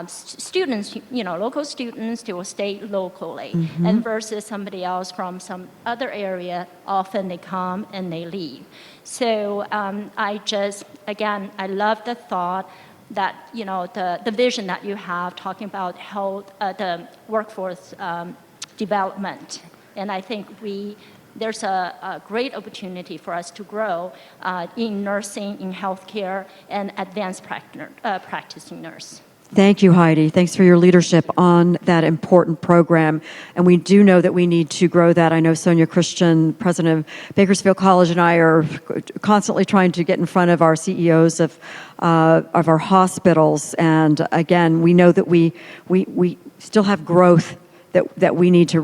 students, local students, they will stay locally. And versus somebody else from some other area, often they come and they leave. So I love the thought that, the vision that you have talking about health, the workforce development. And I think there's a great opportunity for us to grow in nursing, in healthcare, and advanced practicing nurse. Thank you, Heidi. Thanks for your leadership on that important program. And we do know that we need to grow that. I know Sonia Christian, president of Bakersfield College, and I are constantly trying to get in front of our CEOs of our hospitals. And again, we know that we still have growth that we need to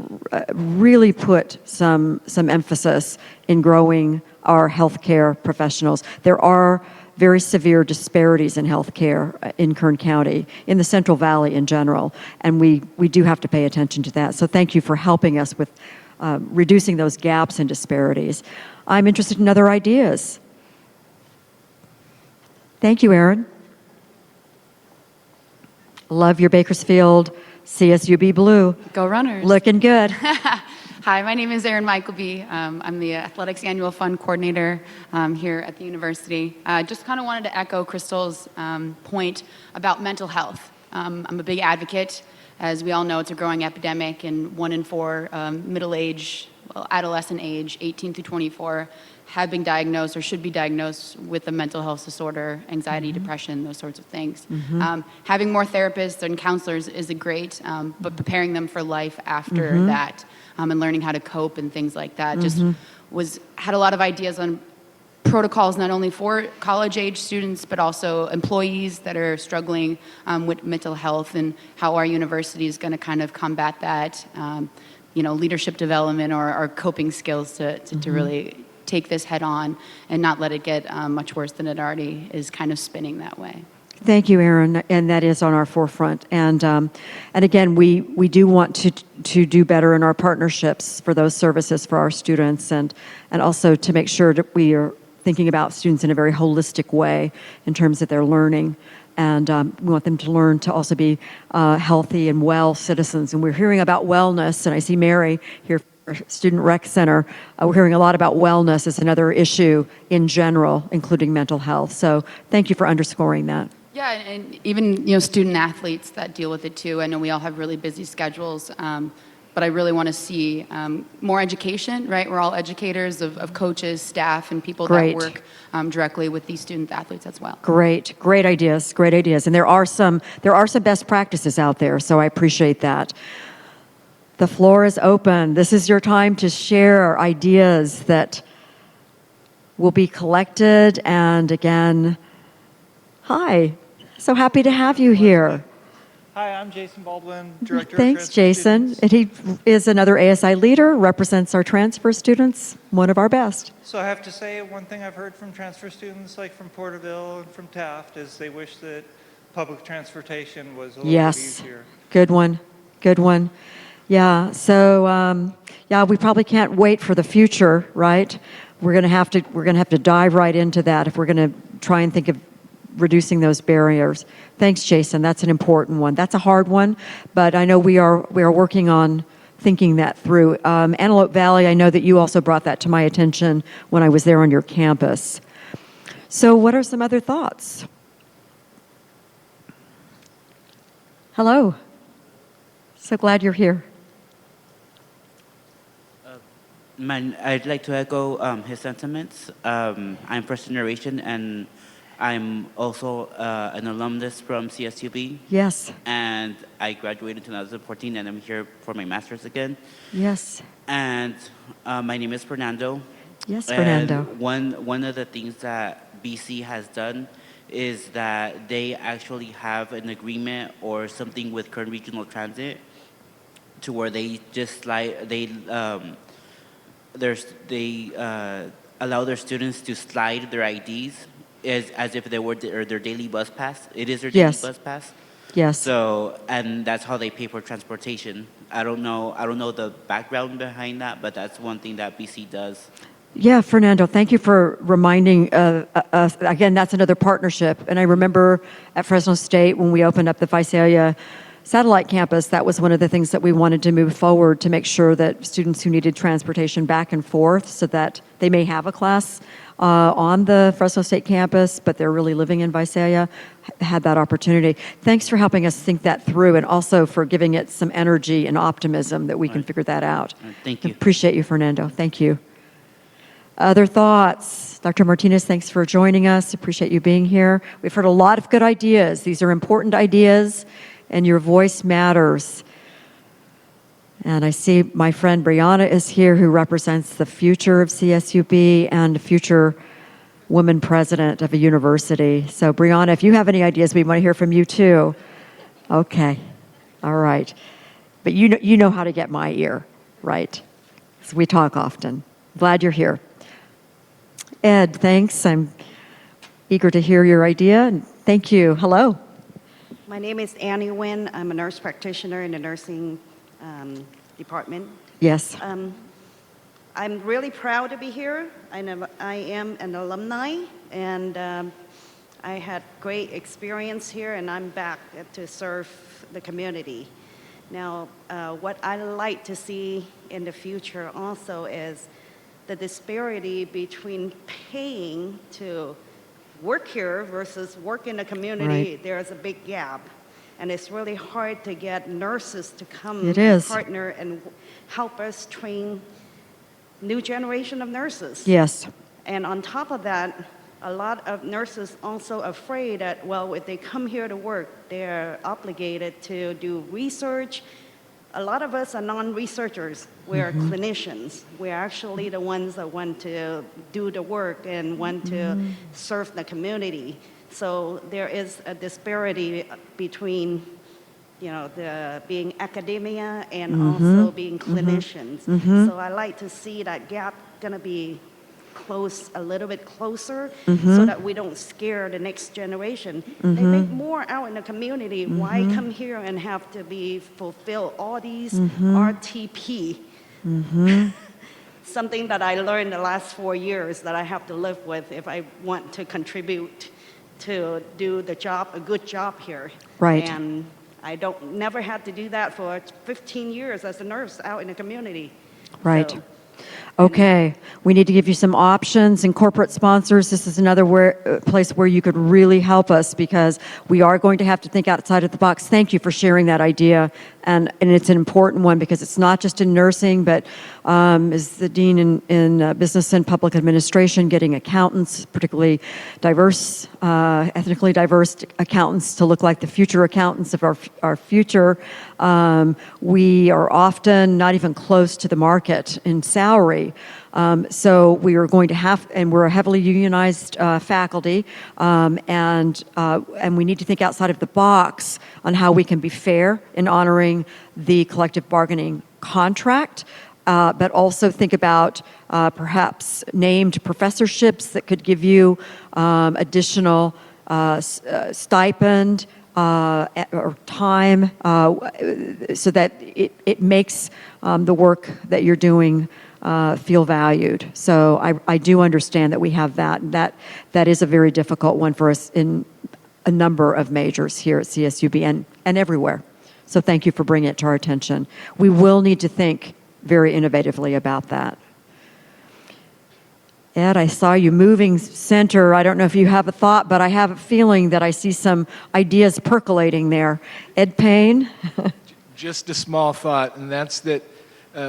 really put some emphasis in growing our healthcare professionals. There are very severe disparities in healthcare in Kern County, in the Central Valley in general, and we do have to pay attention to that. So thank you for helping us with reducing those gaps and disparities. I'm interested in other ideas. Thank you, Erin. Love your Bakersfield CSUB blue. Go Runners. Looking good. Hi, my name is Erin Michaelby. I'm the Athletics Annual Fund Coordinator here at the university. Just kind of wanted to echo Crystal's point about mental health. I'm a big advocate. As we all know, it's a growing epidemic, and 1 in 4 adolescent age, 18 through 24, have been diagnosed or should be diagnosed with a mental health disorder, anxiety, depression, those sorts of things. Having more therapists and counselors is a great, but preparing them for life after that and learning how to cope and things like that had a lot of ideas on protocols not only for college-age students but also employees that are struggling with mental health, and how our university is going to kind of combat that, leadership development or coping skills to really take this head on and not let it get much worse than it already is kind of spinning that way. Thank you, Erin, and that is on our forefront. And again, we do want to do better in our partnerships for those services for our students, and also to make sure that we are thinking about students in a very holistic way in terms of their learning. And we want them to learn to also be healthy and well citizens. And we're hearing about wellness, and I see Mary here for Student Rec Center. We're hearing a lot about wellness as another issue in general, including mental health. So thank you for underscoring that. Yeah, and even student athletes that deal with it too. I know we all have really busy schedules, but I really want to see more education, right? We're all educators of coaches, staff, and people that work directly with these student athletes as well. Great ideas, and there are some best practices out there. So I appreciate that. The floor is open. This is your time to share ideas that will be collected. And again, hi, so happy to have you here. Hi, I'm Jason Baldwin, Director Thanks, of Transfer Jason. Students. And he is another ASI leader, represents our transfer students, one of our best. So I have to say, one thing I've heard from transfer students, like from Porterville and from Taft, is they wish that public transportation was a little bit easier. Good one. Yeah, so we probably can't wait for the future, right? We're going to have to dive right into that if we're going to try and think of reducing those barriers. Thanks, Jason. That's an important one. That's a hard one, but I know we are working on thinking that through. Antelope Valley, I know that you also brought that to my attention when I was there on your campus. So what are some other thoughts? Hello. So glad you're here. I'd like to echo his sentiments. I'm first generation, and I'm also an alumnus from CSUB. Yes. And I graduated in 2014, and I'm here for my master's again. Yes. And my name is Fernando. Yes, Fernando. One of the things that BC has done is that they actually have an agreement or something with Kern Regional Transit to where they just allow their students to slide their IDs as if they were their daily bus pass. It is their daily bus pass. Yes. So, and that's how they pay for transportation. I don't know the background behind that, but that's one thing that BC does. Yeah, Fernando, thank you for reminding us. Again, that's another partnership. And I remember at Fresno State when we opened up the Visalia satellite campus, that was one of the things that we wanted to move forward to make sure that students who needed transportation back and forth so that they may have a class on the Fresno State campus, but they're really living in Visalia, had that opportunity. Thanks for helping us think that through and also for giving it some energy and optimism that we can figure that out. Thank you. Appreciate you, Fernando. Thank you. Other thoughts? Dr. Martinez, thanks for joining us. Appreciate you being here. We've heard a lot of good ideas. These are important ideas, and your voice matters. And I see my friend Brianna is here, who represents the future of CSUB and future woman president of a university. So Brianna, if you have any ideas, we want to hear from you too. Okay. All right. But you know how to get my ear, right? So we talk often. Glad you're here. Ed, thanks. I'm eager to hear your idea. And thank you. Hello. My name is Annie Nguyen. I'm a nurse practitioner in the nursing department. Yes. I'm really proud to be here. I am an alumni, and I had great experience here, and I'm back to serve the community. Now, what I like to see in the future also is the disparity between paying to work here versus work in the community. Right. There's a big gap. And it's really hard to get nurses to come It and is. partner and help us train new generation of nurses. Yes. And on top of that, a lot of nurses also afraid that, well, if they come here to work, they're obligated to do research. A lot of us are non-researchers. We're clinicians. We're actually the ones that want to do the work and want to serve the community. So there is a disparity between, the being academia and also being clinicians. So I like to see that gap gonna be a little bit closer, so that we don't scare the next generation. They make more out in the community. Why come here and have to fulfill all these RTP? Something that I learned the last 4 years that I have to live with if I want to contribute to do the job, a good job here. Right. And I never had to do that for 15 years as a nurse out in the community. Right. So, Okay, we need to give you some options, and corporate sponsors, this is another place where you could really help us, because we are going to have to think outside of the box. Thank you for sharing that idea, and it's an important one, because it's not just in nursing, but as the dean in business and public administration, getting accountants, particularly diverse, ethnically diverse accountants, to look like the future accountants of our future. We are often not even close to the market in salary. So we are going to have, and we're a heavily unionized faculty, and we need to think outside of the box on how we can be fair in honoring the collective bargaining contract, but also think about perhaps named professorships that could give you additional stipend, or time, so that it makes the work that you're doing feel valued. So I do understand that we have that. That is a very difficult one for us in a number of majors here at CSUB and everywhere. So thank you for bringing it to our attention. We will need to think very innovatively about that. Ed, I saw you moving center. I don't know if you have a thought, but I have a feeling that I see some ideas percolating there. Ed Payne? Just a small thought, and that's that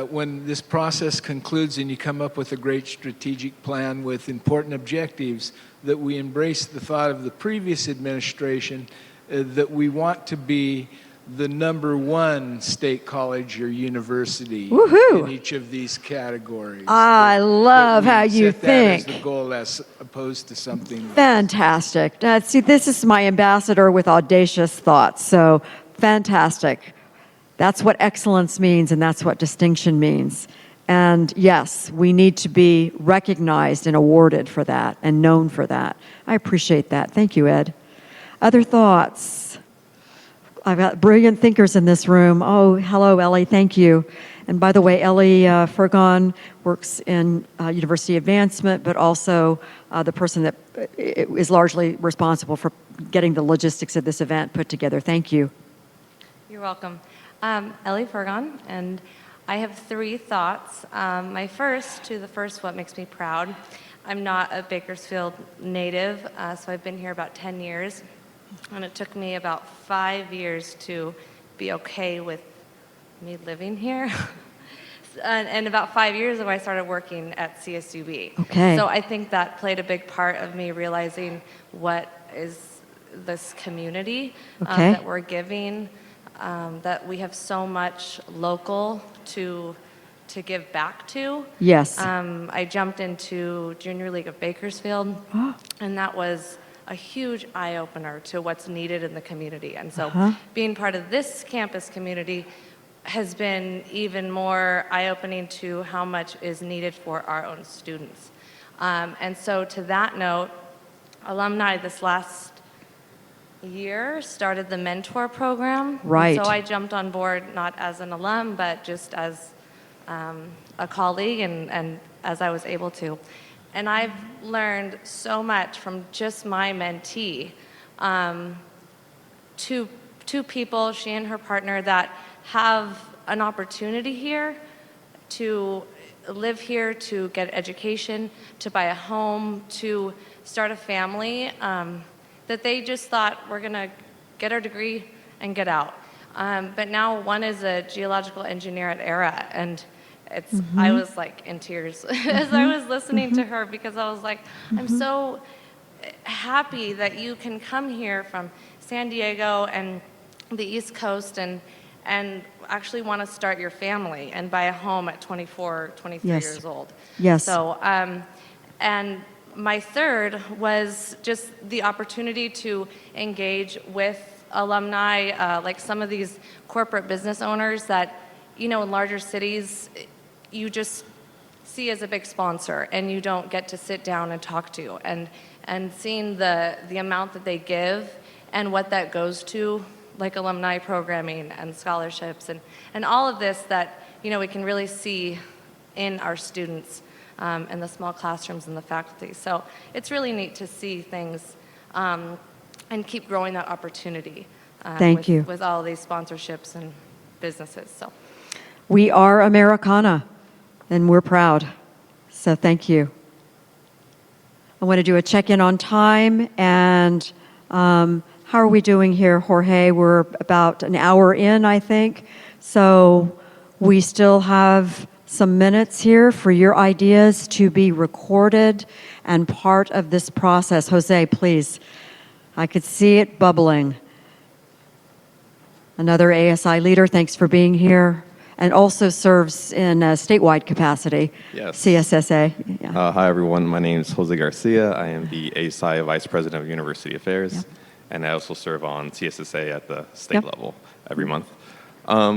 when this process concludes and you come up with a great strategic plan with important objectives, that we embrace the thought of the previous administration that we want to be the #1 state college or university Woohoo! in each of these categories. I love how you think. That as the goal, as opposed to something. Fantastic. See, this is my ambassador with audacious thoughts. So fantastic. That's what excellence means, and that's what distinction means. And yes, we need to be recognized and awarded for that and known for that. I appreciate that. Thank you, Ed. Other thoughts? I've got brilliant thinkers in this room. Oh, hello, Ellie. Thank you. And by the way, Ellie Fergon works in university advancement, but also the person that is largely responsible for getting the logistics of this event put together. Thank you. You're welcome. Ellie Fergon, and I have 3 thoughts. My first, what makes me proud. I'm not a Bakersfield native, so I've been here about 10 years. And it took me about 5 years to be okay with me living here. And about 5 years ago, I started working at CSUB. Okay. So I think that played a big part of me realizing what is this community that we're giving, that we have so much local to give back to. Yes. I jumped into Junior League of Bakersfield, and that was a huge eye-opener to what's needed in the community. And so being part of this campus community has been even more eye-opening to how much is needed for our own students. And so to that note, alumni this last year started the mentor program. Right. And so I jumped on board not as an alum, but just as a colleague and as I was able to. And I've learned so much from just my mentee. Two people, she and her partner, that have an opportunity here to live here, to get education, to buy a home, to start a family, that they just thought, we're going to get our degree and get out. But now one is a geological engineer at ERA, and I was like in tears as I was listening to her, because I was like, I'm so happy that you can come here from San Diego and the East Coast and actually want to start your family and buy a home at 24, 23 years old. Yes. So, and my third was just the opportunity to engage with alumni, like some of these corporate business owners that, in larger cities, you just see as a big sponsor and you don't get to sit down and talk to. And seeing the amount that they give and what that goes to, like alumni programming and scholarships and all of this that, we can really see in our students in the small classrooms and the faculty. So it's really neat to see things and keep growing that opportunity Thank you. with all of these sponsorships and businesses. So We are Americana, and we're proud. So thank you. I want to do a check-in on time, and how are we doing here, Jorge? We're about an hour in, I think. So we still have some minutes here for your ideas to be recorded and part of this process. Jose, please. I could see it bubbling. Another ASI leader, thanks for being here, and also serves in a statewide capacity. Yes. CSSA. Yeah. Hi, everyone. My name is Jose Garcia. I am the ASI Vice President of University Affairs, Yep. and I also serve on CSSA at the state Yep. level every month.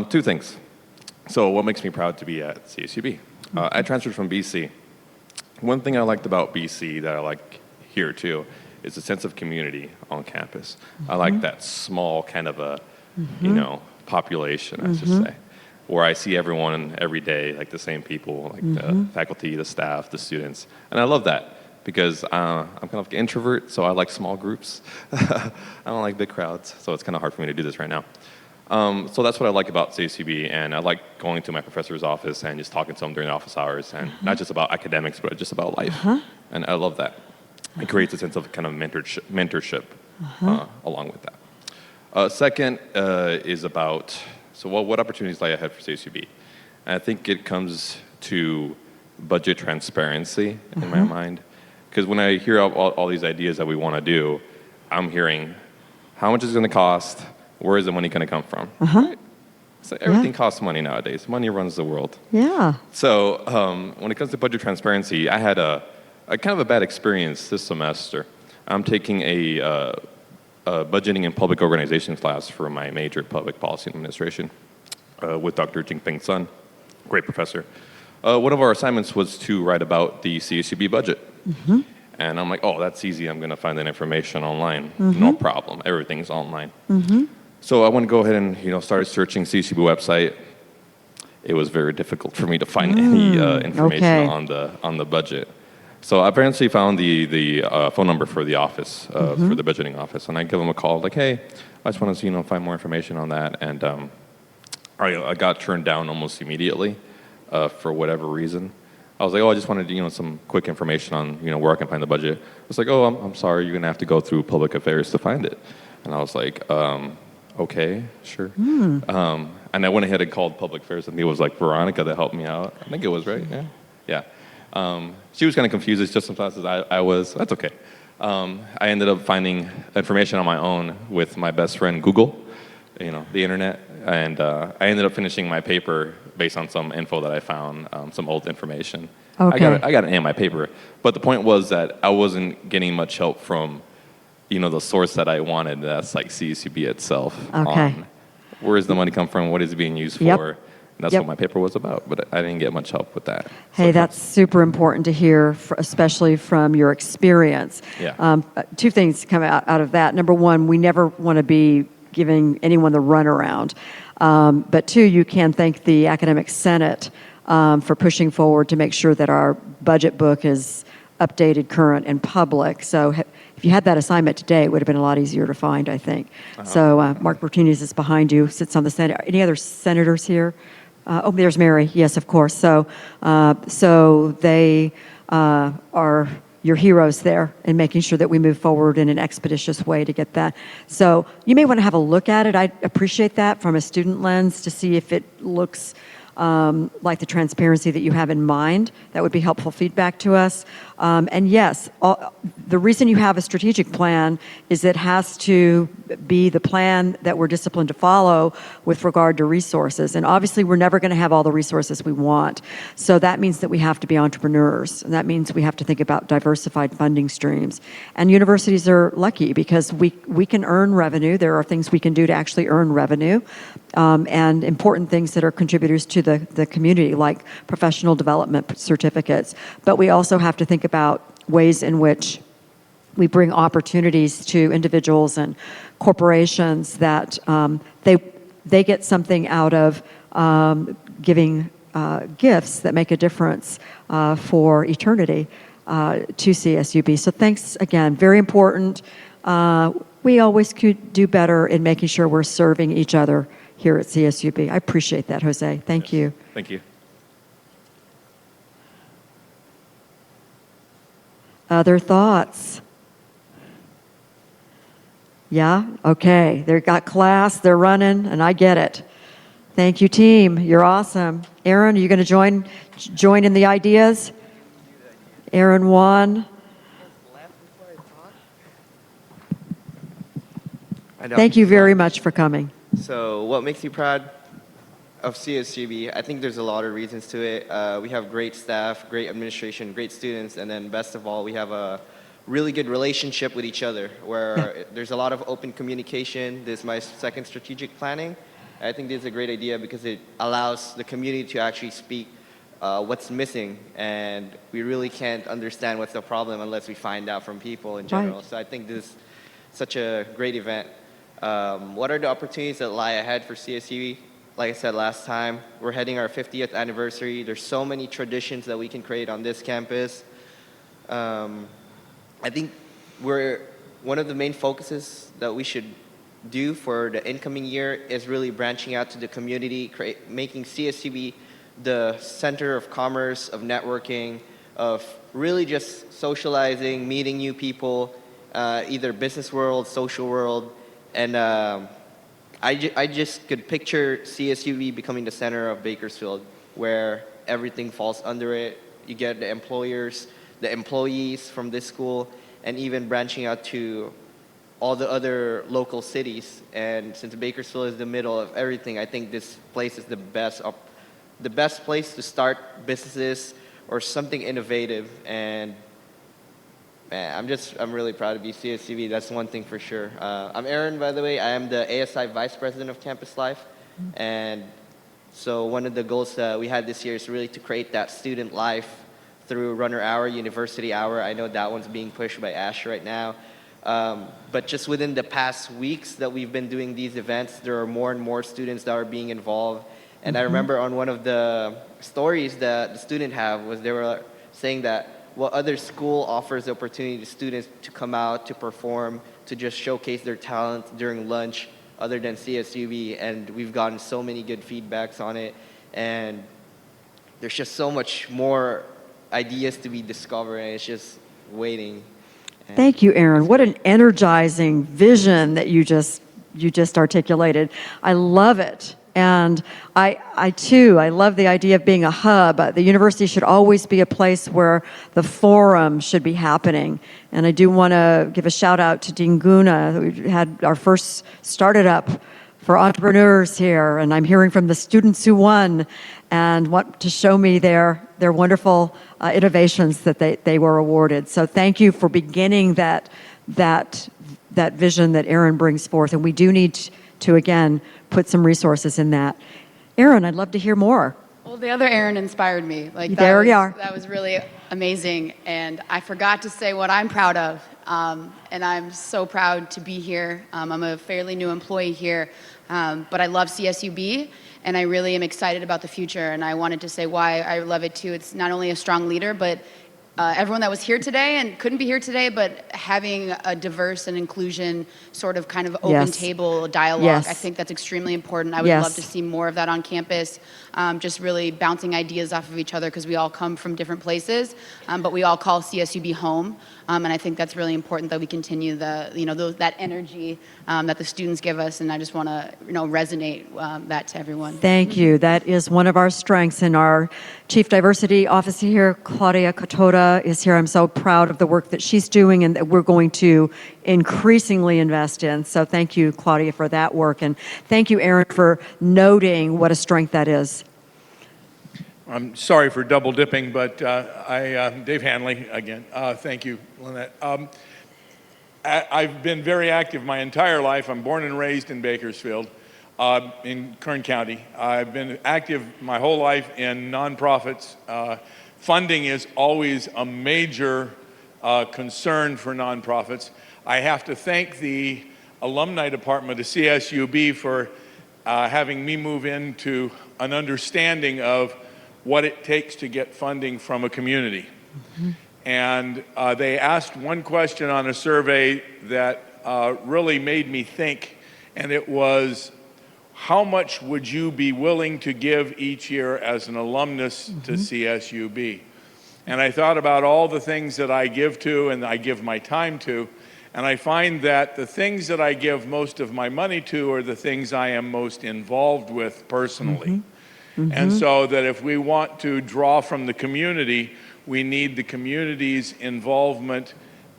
Two things. So what makes me proud to be at CSUB? I transferred from BC. One thing I liked about BC that I like here, too, is a sense of community on campus. I like that small kind of a, population, I should say, where I see everyone every day, like the same people, like the faculty, the staff, the students. And I love that because I'm kind of like an introvert, so I like small groups. I don't like big crowds, so it's kind of hard for me to do this right now. So that's what I like about CSUB, and I like going to my professor's office and just talking to them during office hours, and not just about academics, but just about life. And I love that. It creates a sense of kind of mentorship along with that. Second is about, so what opportunities lie ahead for CSUB? And I think it comes to budget transparency in my mind. Because when I hear all these ideas that we want to do, I'm hearing, how much is it going to cost? Where is the money going to come from? Right? So everything costs money nowadays. Money runs the world. Yeah. So when it comes to budget transparency, I had a kind of a bad experience this semester. I'm taking a budgeting and public organizations class for my major, public policy and administration, with Dr. Jingpeng Sun, great professor. One of our assignments was to write about the CSUB budget. And I'm like, oh, that's easy. I'm going to find that information online. No problem. Everything's online. So I want to go ahead and Mm-hmm. started searching CSUB website. It was very difficult for me to find any information on the budget. So I eventually found the phone number for the office, for the budgeting office, and I give them a call, like, hey, I just want to find more information on that, and I got turned down almost immediately for whatever reason. I was like, oh, I just wanted some quick information on where I can find the budget. It's like, oh, I'm sorry, you're gonna have to go through public affairs to find it, and I was like, okay, sure. And I went ahead and called public affairs, and it was like Veronica that helped me out. I think it was, right? Yeah. She was kind of confused, it's just sometimes as I was. That's okay. I ended up finding information on my own with my best friend Google, the internet, and I ended up finishing my paper based on some info that I found, some old information. Okay. I got an A in my paper, but the point was that I wasn't getting much help from, the source that I wanted. That's like CSUB itself. Okay. On where does the money come from? What is it being used for? And that's what my paper was about, but I didn't get much help with that. Hey, that's super important to hear, especially from your experience. Yeah. Two things come out of that. Number one, we never want to be giving anyone the runaround. But two, you can thank the Academic Senate for pushing forward to make sure that our budget book is updated, current, and public. So if you had that assignment today, it would have been a lot easier to find, I think. So Mark Martinez is behind you, sits on the Senate. Any other senators here? Oh, there's Mary. Yes, of course. So, they are your heroes there in making sure that we move forward in an expeditious way to get that. So you may want to have a look at it. I appreciate that from a student lens to see if it looks like the transparency that you have in mind. That would be helpful feedback to us. And yes, the reason you have a strategic plan is it has to be the plan that we're disciplined to follow with regard to resources. And obviously, we're never going to have all the resources we want. So that means that we have to be entrepreneurs. And that means we have to think about diversified funding streams. And universities are lucky because we can earn revenue. There are things we can do to actually earn revenue. And important things that are contributors to the community, like professional development certificates. But we also have to think about ways in which we bring opportunities to individuals and corporations that they get something out of giving gifts that make a difference for eternity to CSUB. So thanks again. Very important. We always could do better in making sure we're serving each other here at CSUB. I appreciate that, Jose. Thank you. Thank you. Other thoughts? Yeah? Okay. They've got class, they're running, and I get it. Thank you, team. You're awesome. Aaron, are you going to join in the ideas? Aaron Wan. Thank you very much for coming. So what makes me proud of CSUB? I think there's a lot of reasons to it. We have great staff, great administration, great students, and then best of all, we have a really good relationship with each other where there's a lot of open communication. This is my second strategic planning. I think this is a great idea because it allows the community to actually speak what's missing, and we really can't understand what's the problem unless we find out from people in general. Right. So I think this is such a great event. What are the opportunities that lie ahead for CSUB? Like I said last time, we're heading our 50th anniversary. There's so many traditions that we can create on this campus. I think one of the main focuses that we should do for the incoming year is really branching out to the community, making CSUB the center of commerce, of networking, of really just socializing, meeting new people, either business world, social world. And I just could picture CSUB becoming the center of Bakersfield, where everything falls under it. You get the employers, the employees from this school, and even branching out to all the other local cities. And since Bakersfield is the middle of everything, I think this place is the best place to start businesses or something innovative. And man, I'm really proud to be CSUB. That's one thing for sure. I'm Aaron, by the way. I am the ASI Vice President of Campus Life. And so one of the goals that we had this year is really to create that student life through Runner Hour, University Hour. I know that one's being pushed by Ash right now. But just within the past weeks that we've been doing these events, there are more and more students that are being involved. And I remember on one of the stories that the student was they were saying that what other school offers the opportunity to students to come out, to perform, to just showcase their talent during lunch other than CSUB. And we've gotten so many good feedbacks on it. And there's just so much more ideas to be discovered, and it's just waiting. And thank you, Aaron. What an energizing vision that you just articulated. I love it. And I too love the idea of being a hub. The university should always be a place where the forum should be happening. And I do want to give a shout out to Dean Guna. We had our first started up for entrepreneurs here, and I'm hearing from the students who won and want to show me their wonderful innovations that they were awarded. So thank you for beginning that vision that Aaron brings forth. And we do need to again put some resources in that. Aaron, I'd love to hear more. Well, the other Aaron inspired me. There we are. That was really amazing. And I forgot to say what I'm proud of. And I'm so proud to be here. I'm a fairly new employee here, but I love CSUB, and I really am excited about the future. And I wanted to say why I love it too. It's not only a strong leader, but everyone that was here today and couldn't be here today, but having a diverse and inclusion sort of kind of open Yes. table dialogue. Yes. I think that's extremely important. I would Yes. love to see more of that on campus, just really bouncing ideas off of each other because we all come from different places, but we all call CSUB home. And I think that's really important that we continue that energy that the students give us, and I just want to resonate that to everyone. Thank you. That is one of our strengths. And our Chief Diversity Officer here, Claudia Katoda, is here. I'm so proud of the work that she's doing and that we're going to increasingly invest in. So thank you, Claudia, for that work. And thank you, Aaron, for noting what a strength that is. I'm sorry for double dipping, but Dave Hanley again. Thank you, Lynette. I've been very active my entire life. I'm born and raised in Bakersfield, in Kern County. I've been active my whole life in nonprofits. Funding is always a major concern for nonprofits. I have to thank the alumni department of CSUB for having me move into an understanding of what it takes to get funding from a community. Mm-hmm. And they asked one question on a survey that really made me think, and it was, how much would you be willing to give each year as an alumnus to CSUB? And I thought about all the things that I give to and I give my time to, and I find that the things that I give most of my money to are the things I am most involved with personally. And so that if we want to draw from the community, we need the community's involvement,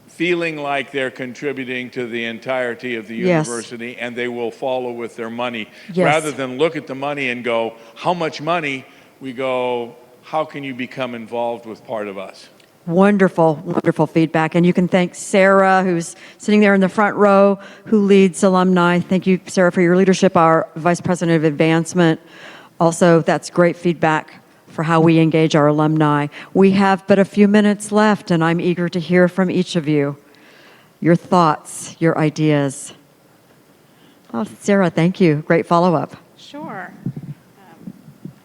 feeling like they're contributing to the entirety of the university, and they will follow with their money. Rather than look at the money and go, how much money? We go, how can you become involved with part of us? Wonderful, wonderful feedback. And you can thank Sarah, who's sitting there in the front row, who leads alumni. Thank you, Sarah, for your leadership, our Vice President of Advancement. Also, that's great feedback for how we engage our alumni. We have but a few minutes left, and I'm eager to hear from each of you, your thoughts, your ideas. Oh, Sarah, thank you. Great follow-up. Sure.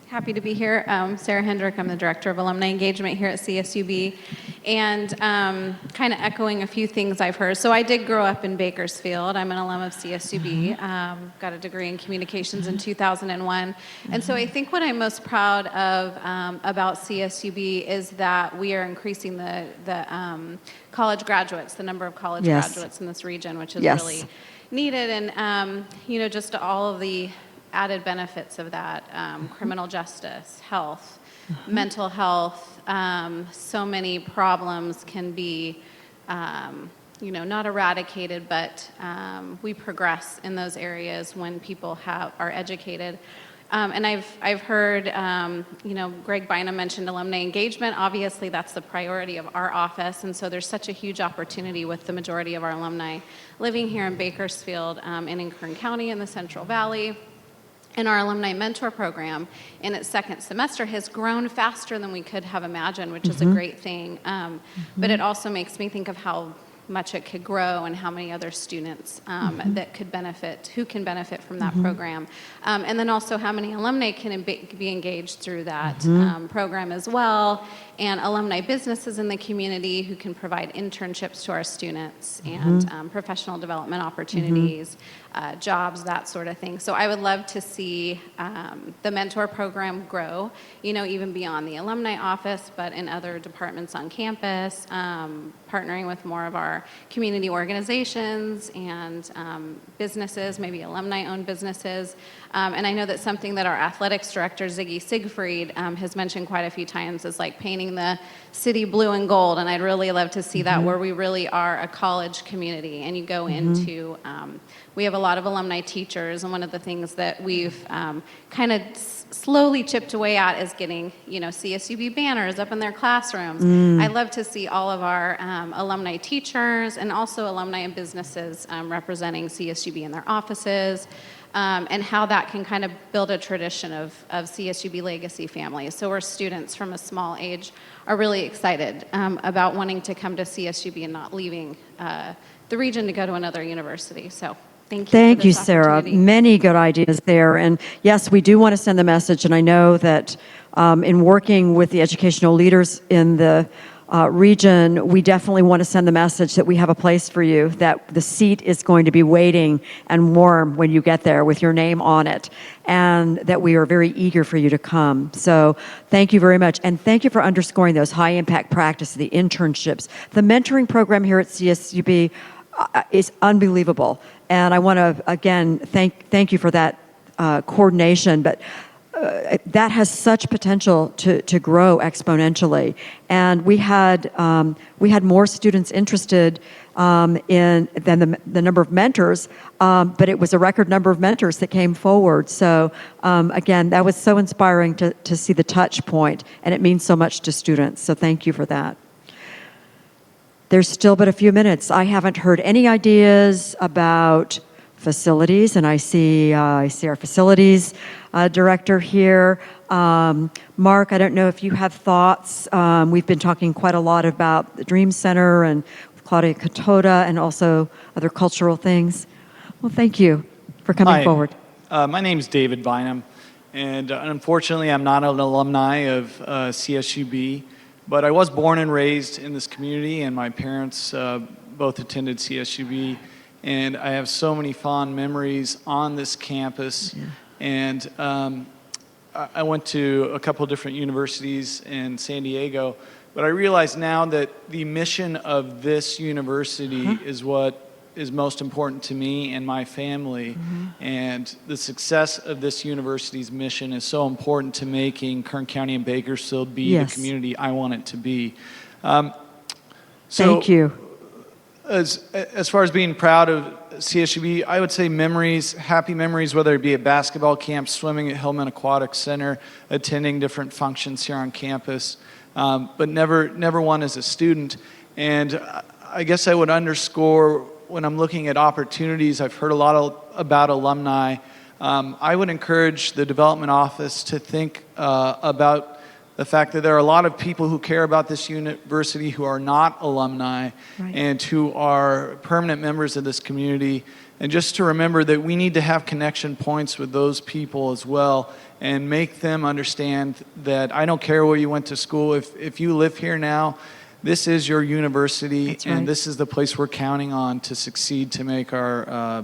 Happy to be here. Sarah Hendrick, I'm the Director of Alumni Engagement here at CSUB, and kind of echoing a few things I've heard. So I did grow up in Bakersfield. I'm an alum of CSUB, got a degree in communications in 2001. And so I think what I'm most proud of about CSUB is that we are increasing the college graduates, the number of college graduates in this region, which is really needed. And, just all of the added benefits of that, criminal justice, health, mental health, so many problems can be, not eradicated, but we progress in those areas when people are educated. And I've heard, Greg Bynum mentioned alumni engagement. Obviously, that's the priority of our office, and so there's such a huge opportunity with the majority of our alumni living here in Bakersfield and in Kern County in the Central Valley. And our alumni mentor program in its second semester has grown faster than we could have imagined, which is a great thing. But it also makes me think of how much it could grow and how many other students that could benefit, who can benefit from that program. And then also how many alumni can be engaged through that program as well. And alumni businesses in the community who can provide internships to our students and professional development opportunities, jobs, that sort of thing. So I would love to see the mentor program grow, even beyond the alumni office, but in other departments on campus, partnering with more of our community organizations and businesses, maybe alumni-owned businesses. And I know that something that our athletics director, Ziggy Siegfried, has mentioned quite a few times is like painting the city blue and gold. And I'd really love to see that where we really are a college community. And you go into, we have a lot of alumni teachers. And one of the things that we've kind of slowly chipped away at is getting, CSUB banners up in their classrooms. I'd love to see all of our alumni teachers and also alumni and businesses representing CSUB in their offices. And how that can kind of build a tradition of CSUB legacy families. So where students from a small age are really excited about wanting to come to CSUB and not leaving the region to go to another university. So thank you. Thank you, Sarah. Many good ideas there. And yes, we do want to send the message. And I know that in working with the educational leaders in the region, we definitely want to send the message that we have a place for you, that the seat is going to be waiting and warm when you get there with your name on it, and that we are very eager for you to come. So thank you very much. And thank you for underscoring those high impact practices, the internships. The mentoring program here at CSUB is unbelievable. And I want to, again, thank you for that coordination. But that has such potential to grow exponentially, and we had more students interested in than the number of mentors, but it was a record number of mentors that came forward. So again, that was so inspiring to see the touch point, and it means so much to students. So thank you for that. There's still but a few minutes. I haven't heard any ideas about facilities, and I see our facilities director here. Mark, I don't know if you have thoughts. We've been talking quite a lot about the Dream Center and Claudia Katoda and also other cultural things. Well, thank you for coming forward. My name is David Bynum, and unfortunately I'm not an alumni of CSUB, but I was born and raised in this community, and my parents both attended CSUB, and I have so many fond memories on this campus. Yeah. And I went to a couple of different universities in San Diego, but I realize now that the mission of this university is what is most important to me and my family. And the success of this university's mission is so important to making Kern County and Bakersfield be the community I want it to be. Thank you. As far as being proud of CSUB, I would say memories, happy memories, whether it be at basketball camp, swimming at Hillman Aquatic Center, attending different functions here on campus, but never one as a student. And I guess I would underscore when I'm looking at opportunities, I've heard a lot about alumni. I would encourage the development office to think about the fact that there are a lot of people who care about this university who are not alumni and who are permanent members of this community. And just to remember that we need to have connection points with those people as well and make them understand that I don't care where you went to school. If you live here now, this is your university, and this is the place we're counting on to succeed, to make our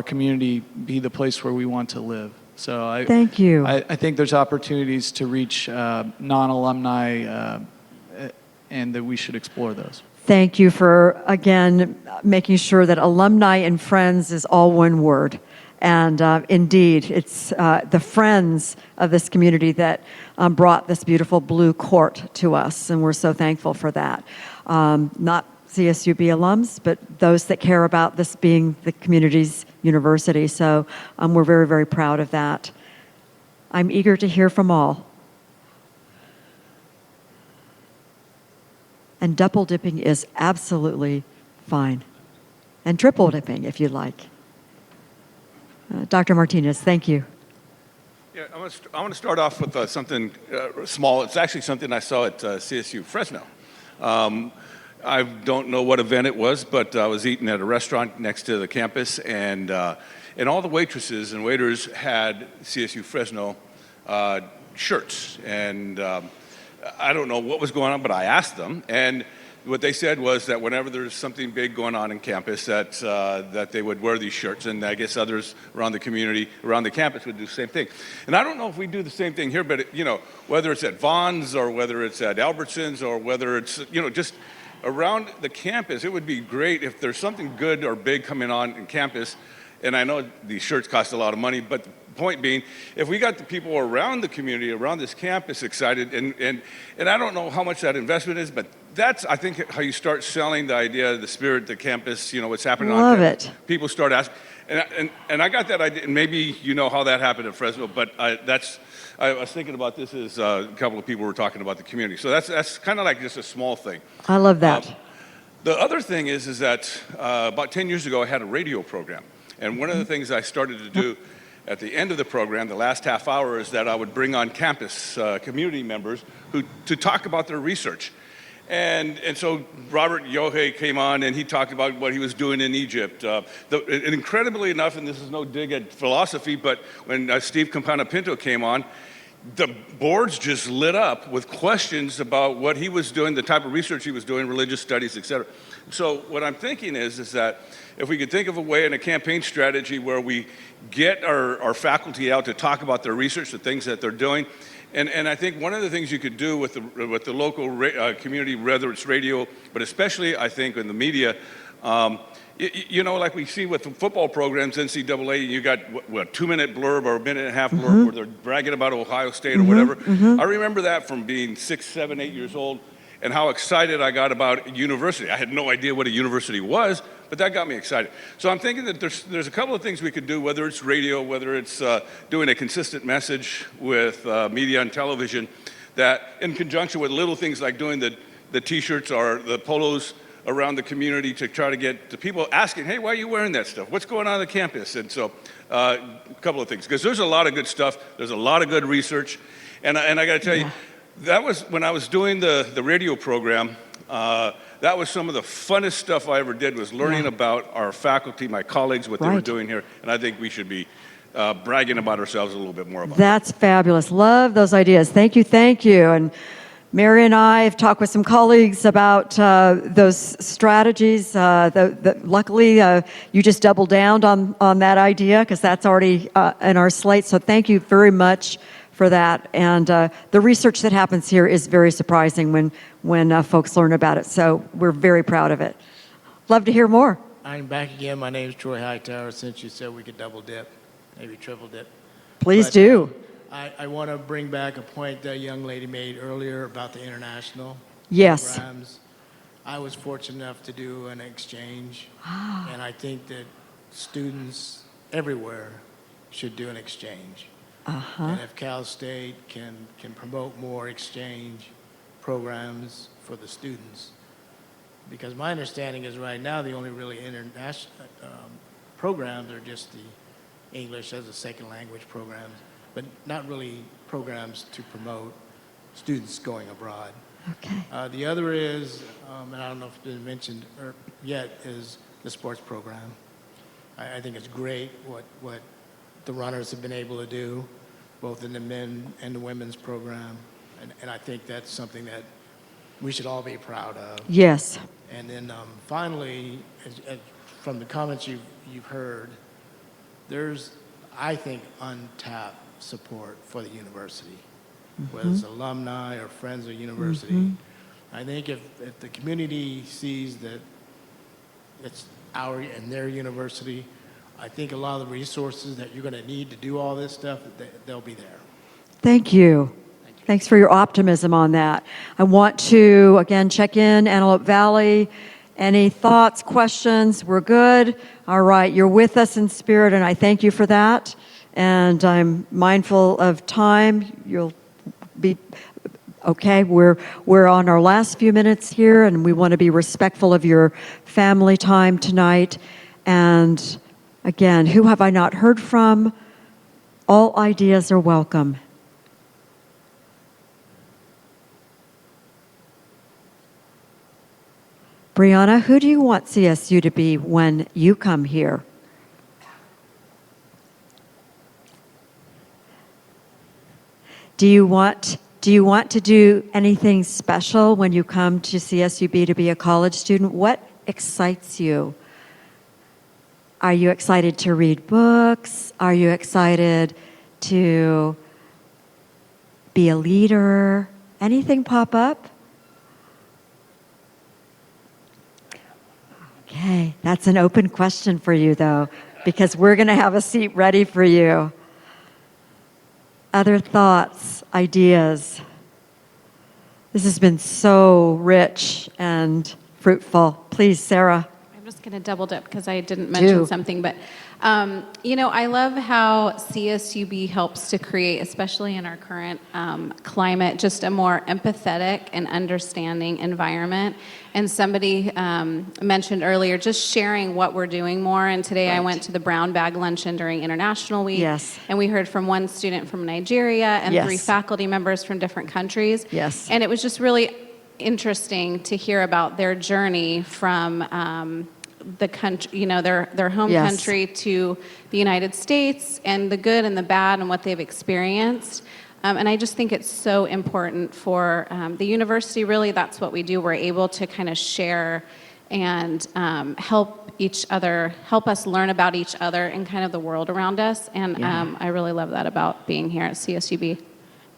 community be the place where we want to live. So thank you. I think there's opportunities to reach non-alumni, and that we should explore those. Thank you for, again, making sure that alumni and friends is all one word. And indeed, it's the friends of this community that brought this beautiful blue court to us, and we're so thankful for that. Not CSUB alums, but those that care about this being the community's university. So we're very, very proud of that. I'm eager to hear from all. And double dipping is absolutely fine. And triple dipping, if you like. Dr. Martinez, thank you. Yeah, I want to start off with something small. It's actually something I saw at CSU Fresno. I don't know what event it was, but I was eating at a restaurant next to the campus, and all the waitresses and waiters had CSU Fresno shirts. And I don't know what was going on, but I asked them, and what they said was that whenever there's something big going on in campus, that they would wear these shirts, and I guess others around the community, around the campus, would do the same thing. And I don't know if we do the same thing here, but whether it's at Vaughn's or whether it's at Albertsons or whether it's just around the campus, it would be great if there's something good or big coming on in campus. And I know these shirts cost a lot of money, but the point being, if we got the people around the community, around this campus excited, and I don't know how much that investment is, but that's, I think, how you start selling the idea, the spirit, the campus, what's happening on campus. Love it. People start asking, and I got that idea, and maybe you know how that happened at Fresno, but I was thinking about this as a couple of people were talking about the community. So that's kind of like just a small thing. I love that. The other thing is that about 10 years ago, I had a radio program. And one of the things I started to do at the end of the program, the last half hour, is that I would bring on campus community members to talk about their research. And so Robert Yohe came on, and he talked about what he was doing in Egypt. And incredibly enough, and this is no dig at philosophy, but when Steve Campana Pinto came on, the boards just lit up with questions about what he was doing, the type of research he was doing, religious studies, et cetera. So what I'm thinking is that if we could think of a way in a campaign strategy where we get our faculty out to talk about their research, the things that they're doing, and I think one of the things you could do with the local community, whether it's radio, but especially I think in the media, you know, like we see with the football programs, NCAA, you got what 2-minute blurb or a minute and a half blurb where they're bragging about Ohio State or whatever. I remember that from being 6, 7, 8 years old, and how excited I got about university. I had no idea what a university was, but that got me excited. So I'm thinking that there's a couple of things we could do, whether it's radio, whether it's doing a consistent message with media and television, that in conjunction with little things like doing the T-shirts or the polos around the community to try to get the people asking, hey, why are you wearing that stuff? What's going on the campus? And so a couple of things, because there's a lot of good stuff. There's a lot of good research. And I got to tell you, that was when I was doing the radio program, that was some of the funnest stuff I ever did, was learning about our faculty, my colleagues, what they were doing here. And I think we should be bragging about ourselves a little bit more about That's fabulous. Love those ideas. Thank you, thank you. And Mary and I have talked with some colleagues about those strategies. Luckily, you just doubled down on that idea because that's already in our slate. So thank you very much for that. And the research that happens here is very surprising when folks learn about it. So we're very proud of it. Love to hear more. I'm back again. My name is Troy Hightower. Since you said we could double dip, maybe triple dip. Please do. I want to bring back a point that a young lady made earlier about the international programs. I was fortunate enough to do an exchange, and I think that students everywhere should do an exchange. And if Cal State can promote more exchange programs for the students, because my understanding is right now the only really international programs are just the English as a second language programs, but not really programs to promote students going abroad. Okay. The other is, and I don't know if it's been mentioned yet, is the sports program. I think it's great what the runners have been able to do, both in the men and the women's program. And I think that's something that we should all be proud of. Yes. And then finally, from the comments you've heard, there's, I think, untapped support for the university, whether it's alumni or friends of university. I think if the community sees that it's our and their university, I think a lot of the resources that you're going to need to do all this stuff, they'll be there. Thank you. Thanks for your optimism on that. I want to, again, check in Antelope Valley. Any thoughts, questions? We're good? All right, you're with us in spirit, and I thank you for that. And I'm mindful of time. You'll be okay. We're on our last few minutes here, and we want to be respectful of your family time tonight. And again, who have I not heard from? All ideas are welcome. Brianna, who do you want CSU to be when you come here? Do you want to do anything special when you come to CSUB to be a college student? What excites you? Are you excited to read books? Are you excited to be a leader? Anything pop up? Okay, that's an open question for you, though, because we're going to have a seat ready for you. Other thoughts, ideas? This has been so rich and fruitful. Please, Sarah. I'm just going to double dip because I didn't mention something, but I love how CSUB helps to create, especially in our current climate, just a more empathetic and understanding environment. And somebody mentioned earlier just sharing what we're doing more. And today I went to the Brown Bag Luncheon during International Week. Yes. And we heard from one student from Nigeria and 3 faculty members from different countries. Yes. And it was just really interesting to hear about their journey from the country, their home country to the United States, and the good and the bad and what they've experienced. And I just think it's so important for the university. Really, that's what we do. We're able to kind of share and help each other, help us learn about each other and kind of the world around us. And I really love that about being here at CSUB.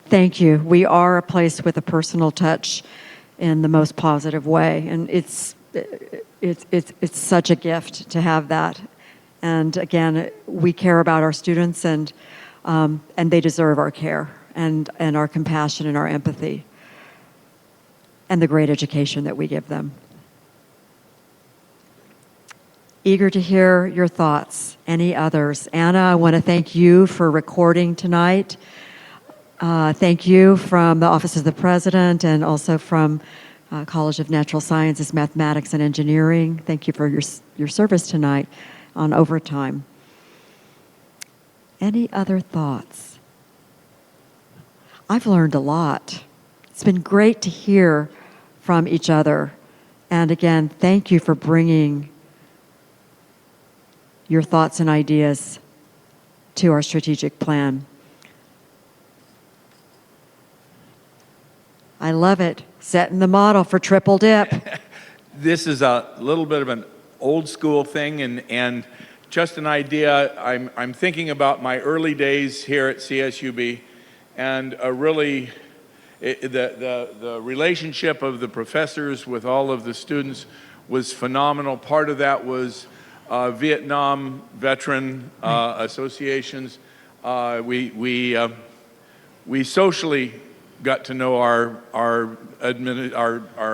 Thank you. We are a place with a personal touch in the most positive way, and it's such a gift to have that. And again, we care about our students, and they deserve our care and our compassion and our empathy and the great education that we give them. Eager to hear your thoughts. Any others? Anna, I want to thank you for recording tonight. Thank you from the Office of the President and also from College of Natural Sciences, Mathematics, and Engineering. Thank you for your service tonight on overtime. Any other thoughts? I've learned a lot. It's been great to hear from each other. And again, thank you for bringing your thoughts and ideas to our strategic plan. I love it. Setting the model for triple dip. This is a little bit of an old school thing, and just an idea. I'm thinking about my early days here at CSUB, and really the relationship of the professors with all of the students was phenomenal. Part of that was Vietnam veteran associations. We socially got to know our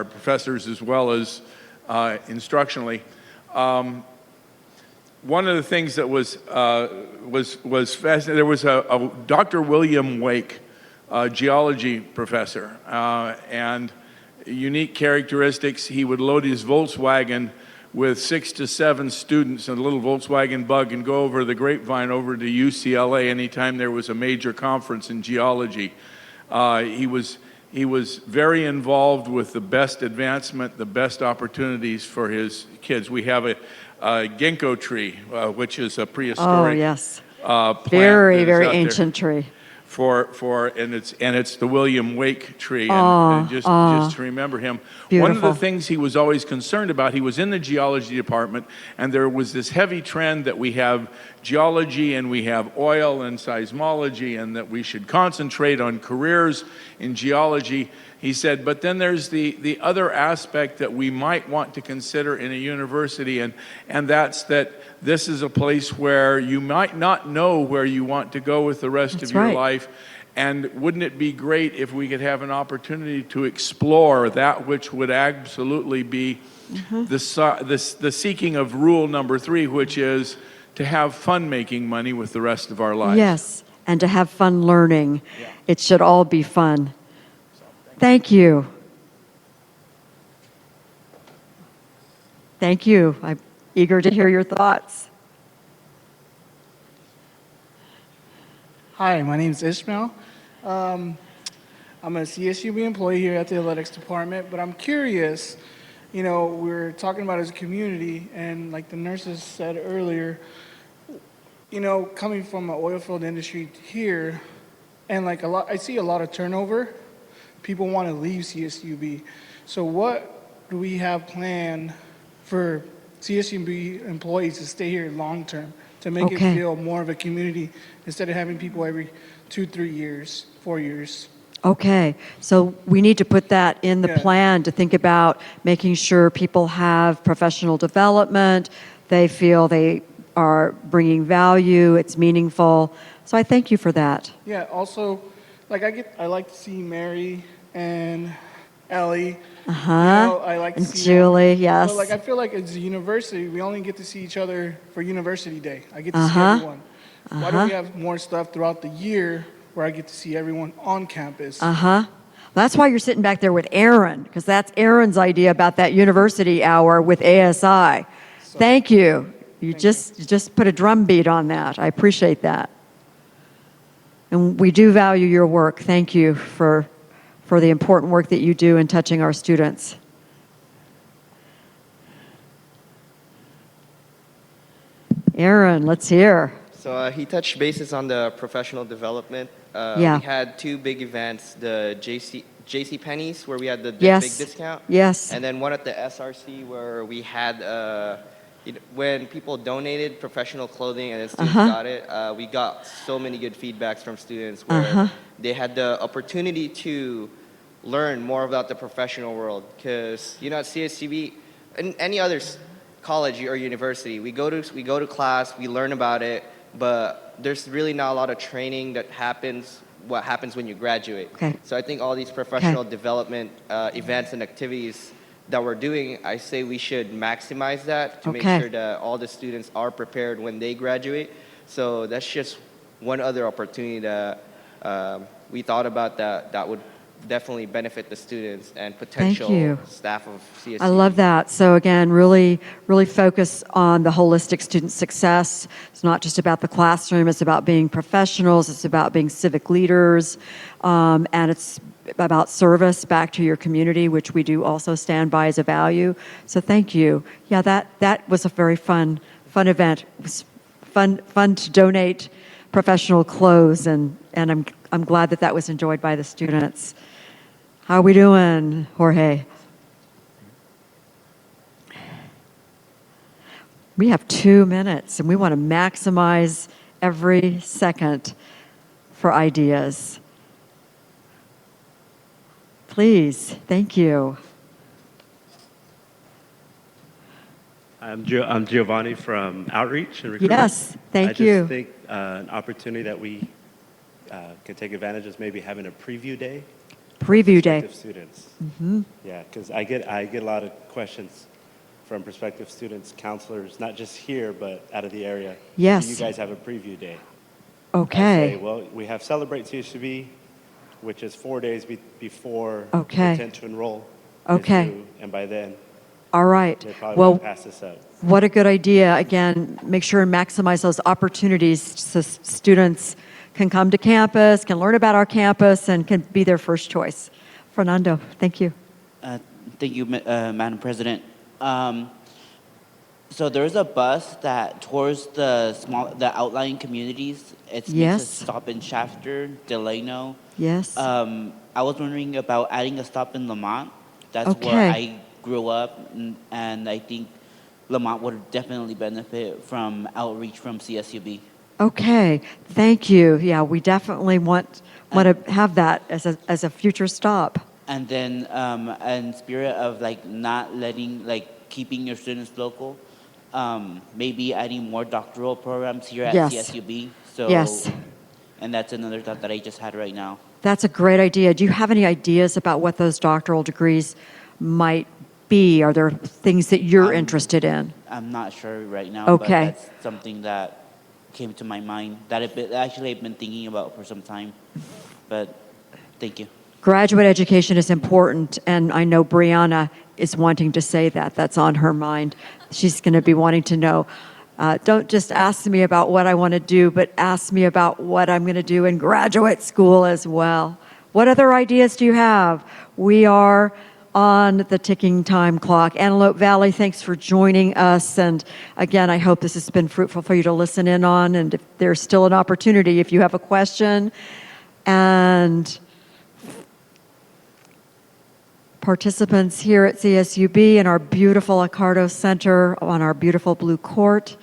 professors as well as instructionally. One of the things that was fascinating, there was a Dr. William Wake, geology professor, and unique characteristics. He would load his Volkswagen with 6 to 7 students in a little Volkswagen Bug and go over the grapevine over to UCLA anytime there was a major conference in geology. He was very involved with the best advancement, the best opportunities for his kids. We have a ginkgo tree, which is a prehistoric plant. Very ancient tree. And it's the William Wake tree, and just to remember him. Beautiful. One of the things he was always concerned about, he was in the geology department, and there was this heavy trend that we have geology and we have oil and seismology, and that we should concentrate on careers in geology. He said, but then there's the other aspect that we might want to consider in a university, and that's that this is a place where you might not know where you want to go with the rest of your life. And wouldn't it be great if we could have an opportunity to explore that which would absolutely be the seeking of rule number 3, which is to have fun making money with the rest of our lives. Yes, and to have fun learning. It should all be fun. Thank you. Thank you. I'm eager to hear your thoughts. Hi, my name is Ishmael. I'm a CSUB employee here at the athletics department, but I'm curious, we're talking about as a community, and like the nurses said earlier, coming from an oil field industry here, and I see a lot of turnover. People want to leave CSUB. So what do we have planned for CSUB employees to stay here long term, to make it feel more of a community instead of having people every 2, 3 years, 4 years? Okay, so we need to put that in the plan to think about making sure people have professional development, they feel they are bringing value, it's meaningful. So I thank you for that. Yeah, also, I like to see Mary and Ellie. I like to and see Julie, them. yes. But I feel like as a university, we only get to see each other for University Day. I get to see everyone. Why don't we have more stuff throughout the year where I get to see everyone on campus? That's why you're sitting back there with Aaron, because that's Aaron's idea about that university hour with ASI. Thank you. You just put a drum beat on that. I appreciate that. And we do value your work. Thank you for the important work that you do in touching our students. Aaron, let's hear. So he touched bases on the professional development. Yeah. We had two big events, the JC Penney's, where we had the Yes. big discount. Yes. And then one at the SRC where we had, when people donated professional clothing and the students got it, we got so many good feedbacks from students where they had the opportunity to learn more about the professional world. Because, at CSUB, and any other college or university, we go to class, we learn about it, but there's really not a lot of training that happens, what happens when you graduate. Okay. So I think all these professional development events and activities that we're doing, I say we should maximize that to make sure that all the students are prepared when they graduate. So that's just one other opportunity that we thought about that would definitely benefit the students and potential staff of CSU. I love that. So again, really focus on the holistic student success. It's not just about the classroom, it's about being professionals, it's about being civic leaders, and it's about service back to your community, which we do also stand by as a value. So thank you. Yeah, that was a very fun event. It was fun to donate professional clothes, and I'm glad that was enjoyed by the students. How are we doing, Jorge? We have 2 minutes, and we want to maximize every second for ideas. Please, thank you. I'm Giovanni from Outreach and Recruitment. Yes, thank you. I just think an opportunity that we can take advantage of is maybe having a preview day. Preview day. Prospective students. Mm-hmm. Yeah, because I get a lot of questions from prospective students, counselors, not just here, but out of the area. Yes. Do you guys have a preview day? Okay. I say, well, we have Celebrate CSUB, which is 4 days before Okay. intent to enroll. Okay. Is due, and by then, All right. they probably Well, won't pass this up. what a good idea. Again, make sure and maximize those opportunities so students can come to campus, can learn about our campus, and can be their first choice. Fernando, thank you. Thank you, Madam President. So there's a bus that tours the outlying communities. It's Yes. a stop in Shafter, Delano. Yes. I was wondering about adding a stop in Lamont. That's Okay. where I grew up, and I think Lamont would definitely benefit from outreach from CSUB. Okay, thank you. Yeah, we definitely want to have that as a future stop. And then, in spirit of not letting keeping your students local, maybe adding more doctoral programs here at Yes. CSUB. So, Yes. And that's another thought that I just had right now. That's a great idea. Do you have any ideas about what those doctoral degrees might be? Are there things that you're interested in? I'm not sure right now, Okay. but that's something that came to my mind that I've been thinking about for some time. But thank you. Graduate education is important, and I know Brianna is wanting to say that. That's on her mind. She's going to be wanting to know. Don't just ask me about what I want to do, but ask me about what I'm going to do in graduate school as well. What other ideas do you have? We are on the ticking time clock. Antelope Valley, thanks for joining us. And again, I hope this has been fruitful for you to listen in on. And if there's still an opportunity, if you have a question, and participants here at CSUB in our beautiful Accardo Center on our beautiful blue court.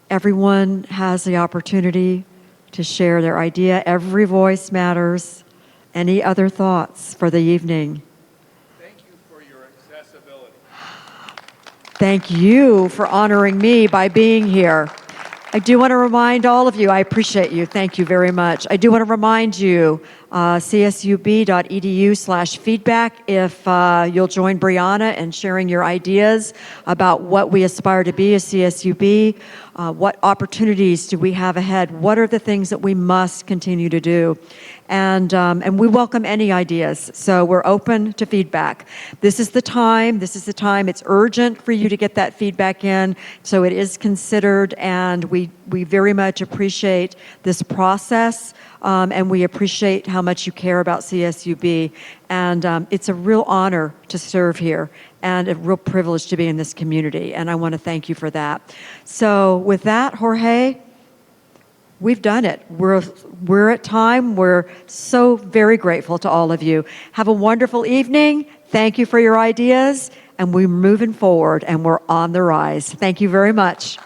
Everyone has the opportunity to share their idea. Every voice matters. Any other thoughts for the evening? Thank you for your accessibility. Thank you for honoring me by being here. I do want to remind all of you, I appreciate you. Thank you very much. I do want to remind you, csub.edu/feedback, if you'll join Brianna in sharing your ideas about what we aspire to be as CSUB, what opportunities do we have ahead, what are the things that we must continue to do. And we welcome any ideas, so we're open to feedback. This is the time. It's urgent for you to get that feedback in, so it is considered, and we very much appreciate this process, and we appreciate how much you care about CSUB, and it's a real honor to serve here, and a real privilege to be in this community, and I want to thank you for that. So with that, Jorge, we've done it. We're at time. We're so very grateful to all of you. Have a wonderful evening. Thank you for your ideas. And we're moving forward and we're on the rise. Thank you very much.